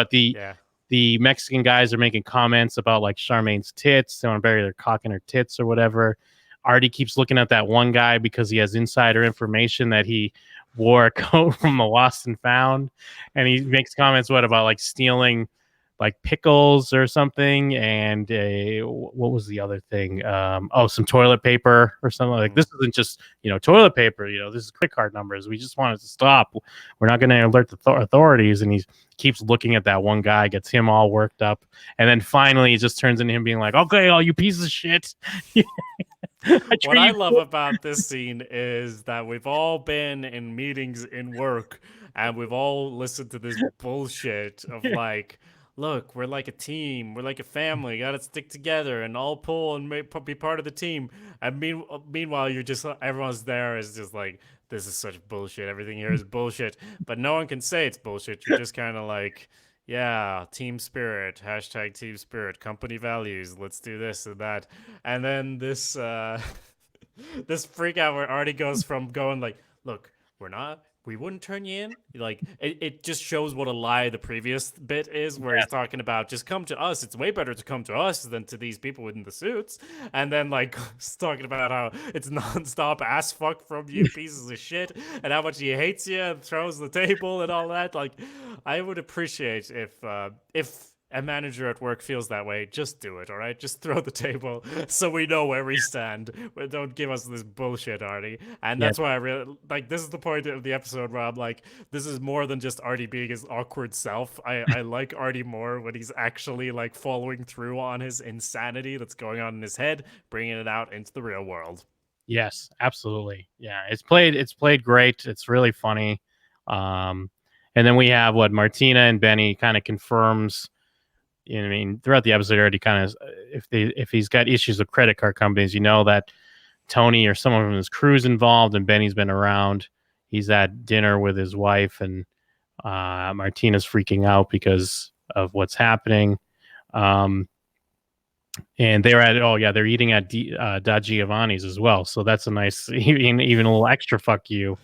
the Mexican guys are making comments about like Charmaine's tits. They want to bury their cock in her tits or whatever. Artie keeps looking at that one guy because he has insider information that he wore a coat from the Lost and Found. And he makes comments about like stealing like pickles or something, and what was the other thing? Some toilet paper or something. Like, this isn't just toilet paper. This is credit card numbers. We just want it to stop. We're not going to alert the authorities. And he keeps looking at that one guy, gets him all worked up, and then finally it just turns into him being like, "Okay, all you pieces of shit." What I love about this scene is that we've all been in meetings in work, and we've all listened to this bullshit of like, look, we're like a team, we're like a family, gotta stick together and all pull and be part of the team. And meanwhile, you're just, everyone's there is just like, this is such bullshit. Everything here is bullshit, but no one can say it's bullshit. You're just kind of like, yeah, team spirit, hashtag team spirit, company values. Let's do this and that. And then this, this freak out where Artie goes from going like, look, we wouldn't turn you in. Like, it just shows what a lie the previous bit is, where he's talking about just come to us. It's way better to come to us than to these people in the suits. And then like he's talking about how it's nonstop ass fuck from you pieces of shit, and how much he hates you and throws the table and all that. Like, I would appreciate if a manager at work feels that way, just do it, all right? Just throw the table so we know where we stand. But don't give us this bullshit, Artie. And that's why I really like, this is the point of the episode where I'm like, this is more than just Artie being his awkward self. I like Artie more when he's actually like following through on his insanity that's going on in his head, bringing it out into the real world. Yes, absolutely. Yeah, it's played great. It's really funny. And then we have Martina and Benny kind of confirms. I mean, throughout the episode, already kind of, if he's got issues with credit card companies, that Tony or someone from his crew's involved, and Benny's been around. He's at dinner with his wife, and Martina's freaking out because of what's happening. And they're eating at Da Giovanni's as well. So that's a nice, even a little extra fuck you.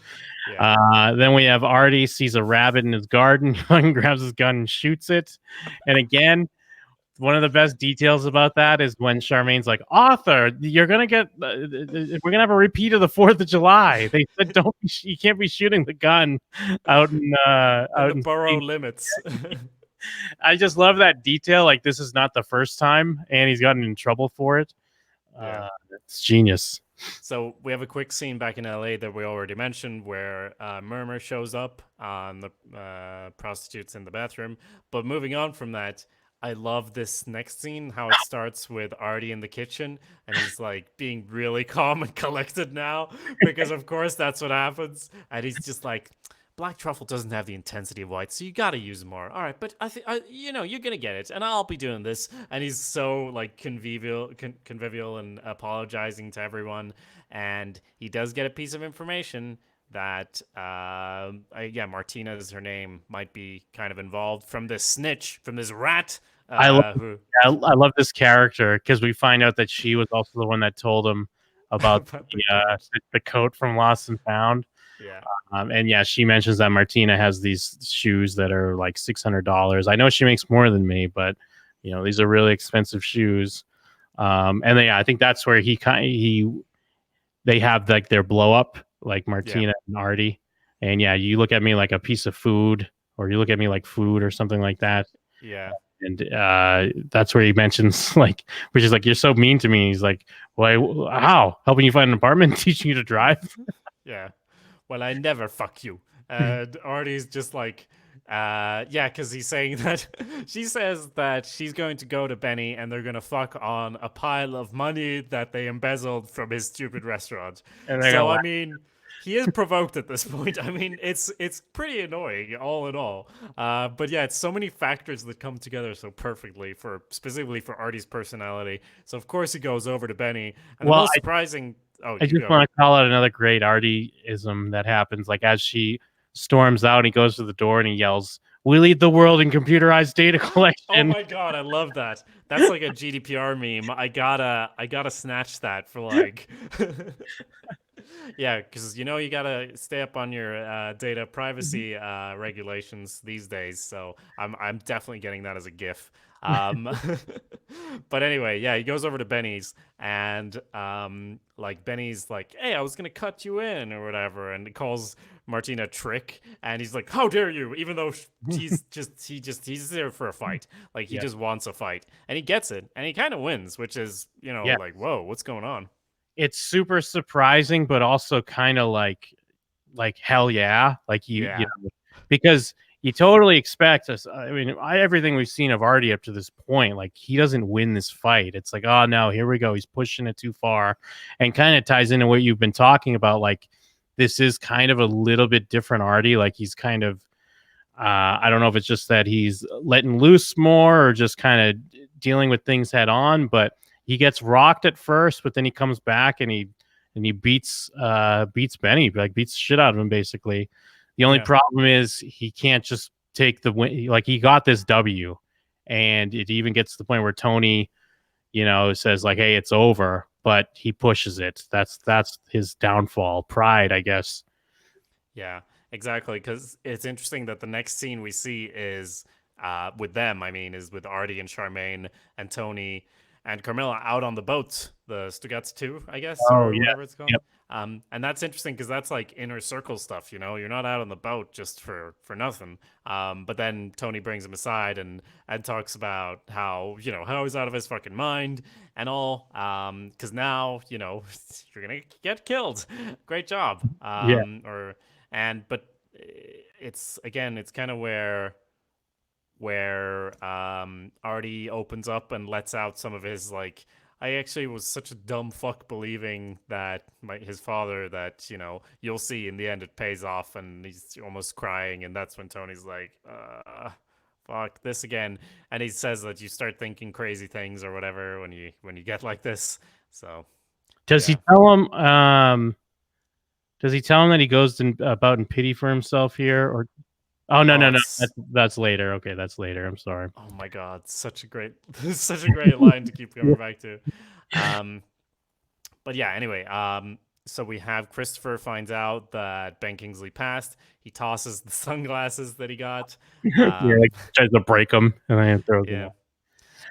Yeah. Then we have Artie sees a rabbit in his garden, grabs his gun and shoots it. And again, one of the best details about that is when Charmaine's like, Arthur, you're gonna get, we're gonna have a repeat of the 4th of July. They said you can't be shooting the gun out in the borough limits. I just love that detail. Like, this is not the first time, and he's gotten in trouble for it. It's genius. So we have a quick scene back in LA that we already mentioned where Murmur shows up on the prostitutes in the bathroom. But moving on from that, I love this next scene, how it starts with Artie in the kitchen, and he's like being really calm and collected now, because of course that's what happens. And he's just like, black truffle doesn't have the intensity of white, so you gotta use more. All right, but I think you're gonna get it, and I'll be doing this. And he's so like convivial and apologizing to everyone. And he does get a piece of information that Martina is her name, might be kind of involved from this snitch, from this rat. I love this character because we find out that she was also the one that told him about the coat from Lost and Found. Yeah. And she mentions that Martina has these shoes that are like $600. I know she makes more than me, but these are really expensive shoes. I think that's where they have like their blow up, like Martina and Artie. And you look at me like a piece of food, or you look at me like food or something like that. Yeah. And that's where he mentions which is like, you're so mean to me. He's like, well, how? Helping you find an apartment, teaching you to drive? Yeah. Well, I never fuck you. And Artie's just like, because he's saying that she says that she's going to go to Benny and they're going to fuck on a pile of money that they embezzled from his stupid restaurant. So, I mean, he is provoked at this point. I mean, it's pretty annoying, all in all. But it's so many factors that come together so perfectly specifically for Artie's personality. So, of course, he goes over to Benny. And the most surprising Oh, I you just go. want to call out another great Artie-ism that happens. Like as she storms out, he goes to the door and he yells, "We lead the world in computerized data Oh collection." my god, I love that. That's like a GDPR meme. I gotta snatch that for like yeah, because you gotta stay up on your data privacy regulations these days. So I'm definitely getting that as a GIF. Um, but anyway, yeah, he goes over to Benny's and like Benny's like, "Hey, I was gonna cut you in or whatever," and he calls Martina a trick, and he's like, "How dare you?" Even though he's there for a fight, like he Yeah. just wants a fight, and he gets it, and he kind of wins, which is Yeah. like, whoa, what's going on? It's super surprising, but also kind of like hell yeah, like you Yeah. know, because you totally expect us. I mean, everything we've seen of Artie up to this point, like he doesn't win this fight. It's like, oh no, here we go. He's pushing it too far, and kind of ties into what you've been talking about. Like this is kind of a little bit different Artie. Like he's kind of, I don't know if it's just that he's letting loose more or just kind of dealing with things head on, but he gets rocked at first, but then he comes back and he beats Benny, like beats the shit out of him basically. The only Yeah. problem is he can't just take the win. Like he got this W, and it even gets to the point where Tony, says like, "Hey, it's over," but he pushes it. That's his downfall. Pride, I guess. Yeah, exactly. Because it's interesting that the next scene we see is with them. I mean, is with Artie and Charmaine and Tony and Carmilla out on the boat, the Stugatz 2, I guess, Oh or yeah, whatever it's called. yep. And that's interesting because that's like inner circle stuff. You're not out on the boat just for nothing. But then Tony brings him aside and talks about how how he's out of his fucking mind and all. Because now you're gonna get killed. Great job. Yeah. But it's kind of where Artie opens up and lets out some of his like, I actually was such a dumb fuck believing that his father, that you'll see in the end it pays off, and he's almost crying, and that's when Tony's like, fuck this again, and he says that you start thinking crazy things or whatever when you get like this. So Does he yeah. tell him? Does he tell him that he goes about in pity for himself here, or? Oh no, Oh, no, no. it's That's later. Okay, that's later. I'm sorry. oh my god, such a great such a great line to keep coming back to. Um but yeah, anyway, so we have Christopher finds out that Ben Kingsley passed. He tosses the sunglasses that he got. Yeah, like tries to break them and then throws them Yeah. out.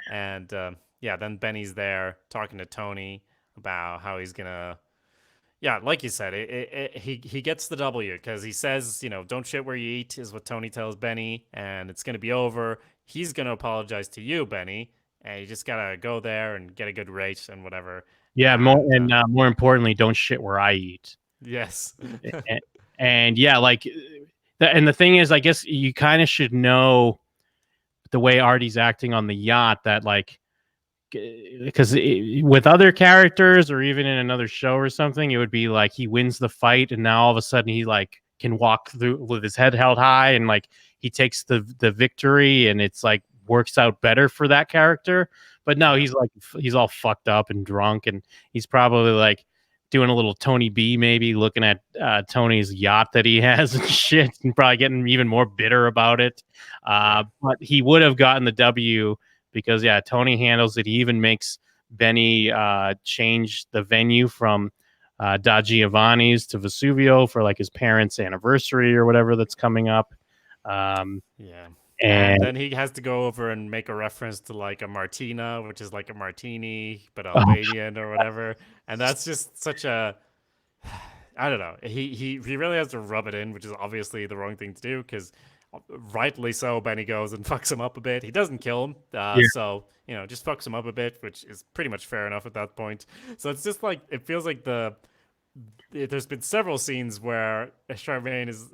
And yeah, then Benny's there talking to Tony about how he's gonna, yeah, like you said, he gets the W because he says, don't shit where you eat is what Tony tells Benny, and it's gonna be over. He's gonna apologize to you, Benny, and you just gotta go there and get a good rate and whatever. Yeah, And more importantly, don't shit where I eat. yes, And yeah, like, and the thing is, I guess you kind of should know the way Artie's acting on the yacht, that like, because with other characters or even in another show or something, it would be like he wins the fight and now all of a sudden he like can walk through with his head held high and like he takes the victory and it's like works out better for that character. But no, Yeah. he's all fucked up and drunk, and he's probably like doing a little Tony B, maybe looking at Tony's yacht that he has and shit, and probably getting even more bitter about it. But he would have gotten the W because yeah, Tony handles it. He even makes Benny change the venue from Da Giovanni's to Vesuvio for like his parents' anniversary or whatever that's coming up. yeah. And And then he has to go over and make a reference to like a Martina, which is like a martini, but oh, Albanian or whatever. And that's just such a, I don't know. He really has to rub it in, which is obviously the wrong thing to do because rightly so, Benny goes and fucks him up a bit. He doesn't kill him. yeah, So, just fucks him up a bit, which is pretty much fair enough at that point. So it's just like, it feels like there's been several scenes where Charmaine is,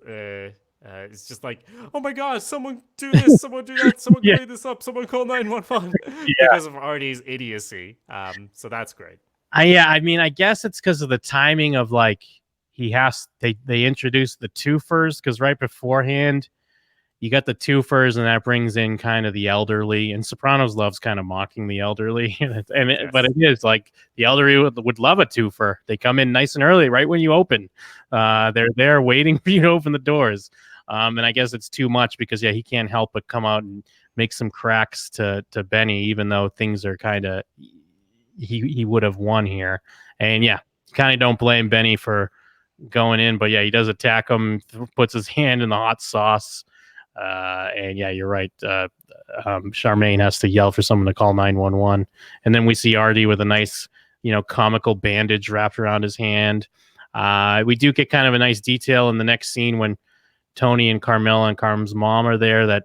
it's just like, oh my god, someone do this, someone do that, someone yeah, clean this up, someone call 911 yeah. because of Artie's idiocy. So that's great. Yeah, I mean, I guess it's because of the timing of like they introduced the twofers because right beforehand you got the twofers, and that brings in kind of the elderly. And Sopranos loves kind of mocking the elderly, but it is like the elderly would love a twofer. They come in nice and early, right when you open. They're there waiting for you to open the doors. And I guess it's too much because he can't help but come out and make some cracks to Benny, even though things are kind of he would have won here. And kind of don't blame Benny for going in, but he does attack him, puts his hand in the hot sauce. And you're right. Charmaine has to yell for someone to call 911. And then we see Artie with a nice, comical bandage wrapped around his hand. We do get kind of a nice detail in the next scene when Tony and Carmela and Carm's mom are there, that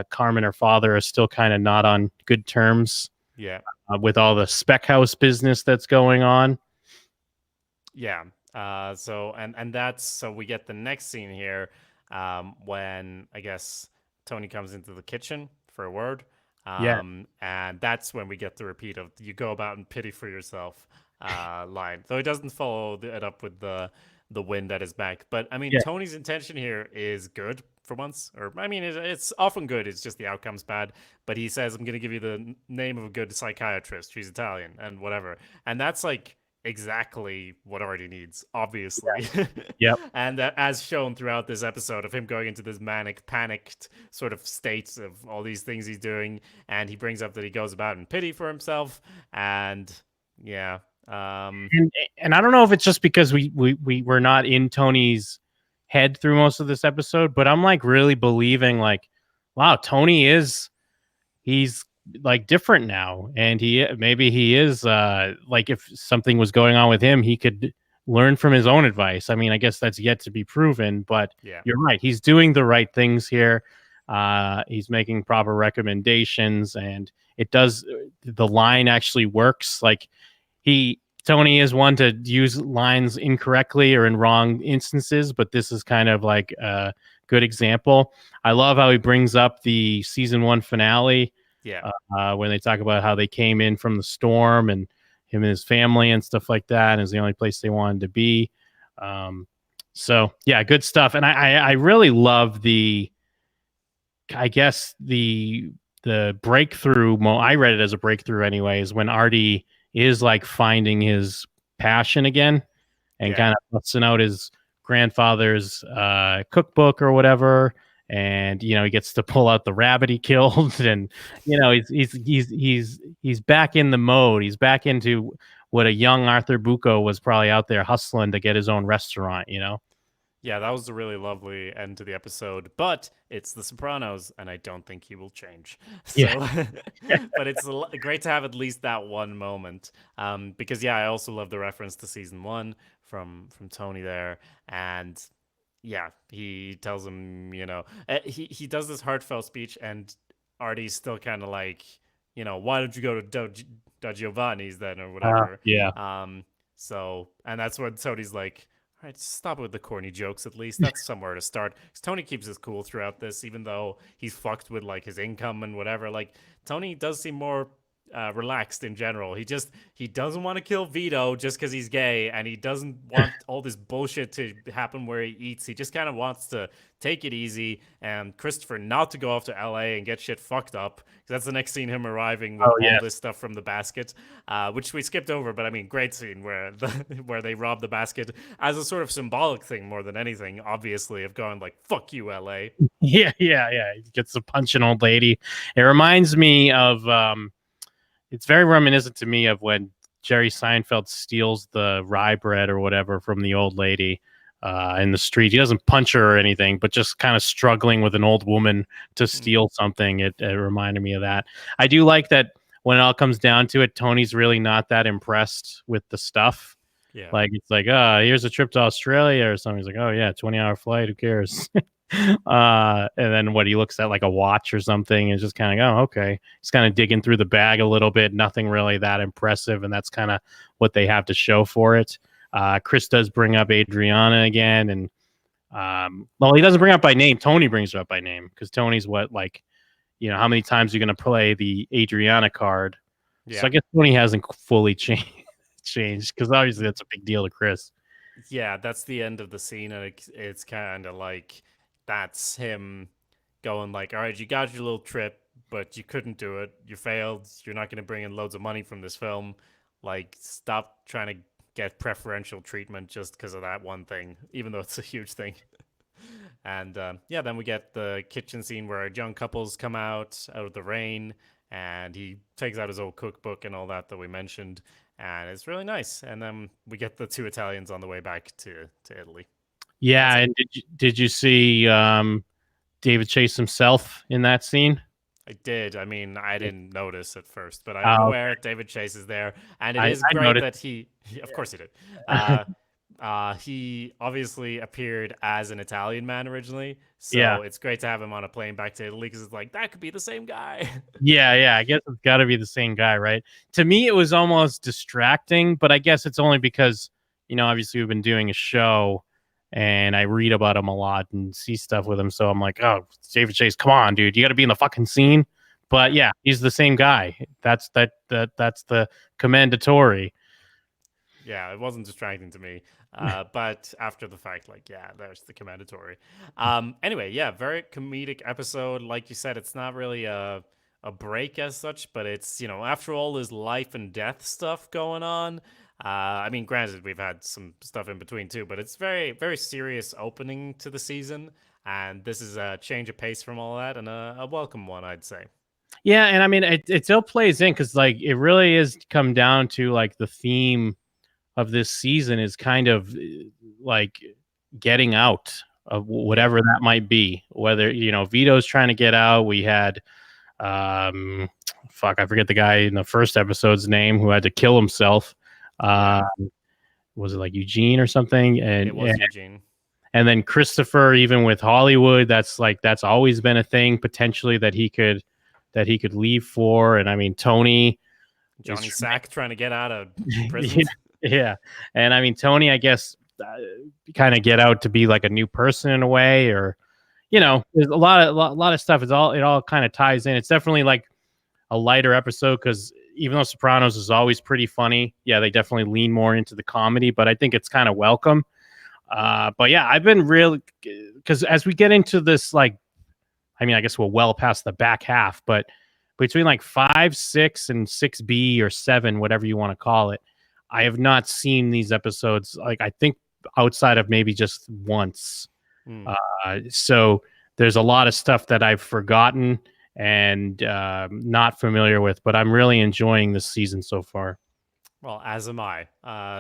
Carm and her father are still kind of not on good terms. Yeah. With all the spec house business that's going on. Yeah. So we get the next scene here, when I guess Tony comes into the kitchen for a word. And that's when we get the repeat of "you go about and pity for yourself" line. Though he doesn't follow it up with the wind at his back. But I mean, Tony's intention here is good for once. Or I mean, it's often good. It's just the outcome's bad. But he says, "I'm going to give you the name of a good psychiatrist. She's Italian and whatever." And that's like exactly what Artie needs, obviously. Yep. And that, as shown throughout this episode, of him going into this manic, panicked sort of states of all these things he's doing, and he brings up that he goes about in pity for himself, and and I don't know if it's just because we were not in Tony's head through most of this episode, but I'm like really believing like, wow, Tony he's like different now, and he is like, if something was going on with him, he could learn from his own advice. I mean, I guess that's yet to be proven, but you're right, he's doing the right things here. He's making proper recommendations, and the line actually works. Like Tony is one to use lines incorrectly or in wrong instances, but this is kind of like a good example. I love how he brings up the season 1 finale. When they talk about how they came in from the storm and him and his family and stuff like that, and it's the only place they wanted to be. So good stuff. And I really love the breakthrough. I read it as a breakthrough anyways, when Artie is like finding his passion again and kind of busting out his grandfather's cookbook or whatever. And he gets to pull out the rabbit he killed, and he's back in the mode. He's back into what a young Artie Buco was probably out there hustling to get his own restaurant. Yeah, that was a really lovely end to the episode. But it's The Sopranos, and I don't think he will change. So, but it's great to have at least that one moment. Because I also love the reference to season 1 from Tony there, and. Yeah, he tells him, he does this heartfelt speech, and Artie's still kind of like, why don't you go to Da Giovanni's then, or whatever. So, and that's when Tony's like, all right, stop with the corny jokes at least. That's somewhere to start. Because Tony keeps his cool throughout this, even though he's fucked with like his income and whatever. Like, Tony does seem more relaxed in general. He doesn't want to kill Vito just because he's gay, and he doesn't want all this bullshit to happen where he eats. He just kind of wants to take it easy, and Christopher not to go off to LA and get shit fucked up, because that's the next scene, him arriving with all this stuff from the basket, which we skipped over, but I mean, great scene where where they rob the basket as a sort of symbolic thing more than anything, obviously, of going like, fuck you, LA. He gets to punch an old lady. It reminds me of it's very reminiscent to me of when Jerry Seinfeld steals the rye bread or whatever from the old lady in the street. He doesn't punch her or anything, but just kind of struggling with an old woman to steal something. It reminded me of that. I do like that when it all comes down to it, Tony's really not that impressed with the stuff. Yeah. Like, it's like, here's a trip to Australia or something. He's like, oh yeah, 20-hour flight. Who cares? And then he looks at like a watch or something and just kind of go, okay. He's kind of digging through the bag a little bit. Nothing really that impressive. And that's kind of what they have to show for it. Chris does bring up Adriana again. And well, he doesn't bring her up by name. Tony brings her up by name because Tony's how many times you're going to play the Adriana card. So I guess Tony hasn't fully changed because obviously that's a big deal to Chris. Yeah, that's the end of the scene, and it's kind of like that's him going like, all right, you got your little trip, but you couldn't do it. You failed. You're not going to bring in loads of money from this film. Like, stop trying to get preferential treatment just because of that one thing, even though it's a huge thing. And yeah, then we get the kitchen scene where young couples come out of the rain, and he takes out his old cookbook and all that we mentioned, and it's really nice. And then we get the two Italians on the way back to Italy. Yeah, and did you see David Chase himself in that scene? I did. I mean, I didn't notice at first, but I'm aware David Chase is there, and it is great that he of course he did. He obviously appeared as an Italian man originally, so it's great to have him on a plane back to Italy because it's like, that could be the same guy. Yeah, I guess it's got to be the same guy, right? To me, it was almost distracting, but I guess it's only because, obviously we've been doing a show and I read about him a lot and see stuff with him, so I'm like, oh, David Chase, come on, dude, you got to be in the fucking scene. But yeah, he's the same guy. That's the commendatory. Yeah, it wasn't distracting to me. But after the fact, like, yeah, there's the commendatory. Anyway, yeah, very comedic episode. Like you said, it's not really a break as such, but it's, after all this life and death stuff going on. I mean, granted, we've had some stuff in between too, but it's very, very serious opening to the season. And this is a change of pace from all that, and a welcome one, I'd say. Yeah, and I mean, it still plays in because, like, it really is come down to, like, the theme of this season is kind of like getting out of whatever that might be. Whether, Vito's trying to get out. We had, I forget the guy in the first episode's name who had to kill himself. Was it like Eugene or something? And it was Eugene. And then Christopher, even with Hollywood, that's always been a thing potentially that he could leave for. And I mean, Tony, Johnny Sack trying to get out of prison. Yeah. And I mean, Tony, I guess, kind of get out to be like a new person in a way, or, there's a lot of stuff. It all kind of ties in. It's definitely like a lighter episode because even though Sopranos is always pretty funny, yeah, they definitely lean more into the comedy, but I think it's kind of welcome. But yeah, I've been really, because as we get into this, like, I mean, I guess we're well past the back half, but between like 5, 6, and 6B or 7, whatever you want to call it, I have not seen these episodes, like, I think outside of maybe just once. So there's a lot of stuff that I've forgotten and not familiar with, but I'm really enjoying this season so far. Well, as am I.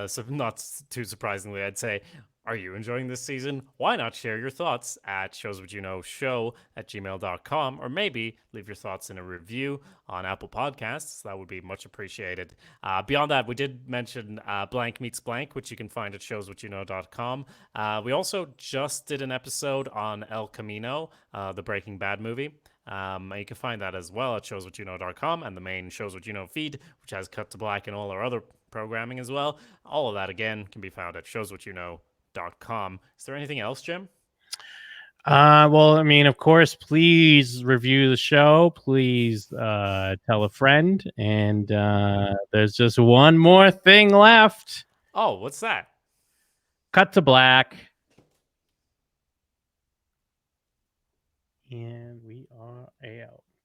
So not too surprisingly, I'd say, are you enjoying this season? Why not share your thoughts at showswhatyouknowshow@gmail.com, or maybe leave your thoughts in a review on Apple Podcasts. That would be much appreciated. Beyond that, we did mention Blank Meets Blank, which you can find at showswhatyouknow.com. We also just did an episode on El Camino, the Breaking Bad movie. You can find that as well at showswhatyouknow.com, and the main Shows What You Know feed, which has Cut to Black and all our other programming as well. All of that, again, can be found at showswhatyouknow.com. Is there anything else, Jim? Well, I mean, of course, please review the show. Please tell a friend. And there's just one more thing left. Oh, what's that? Cut to Black. And we are out.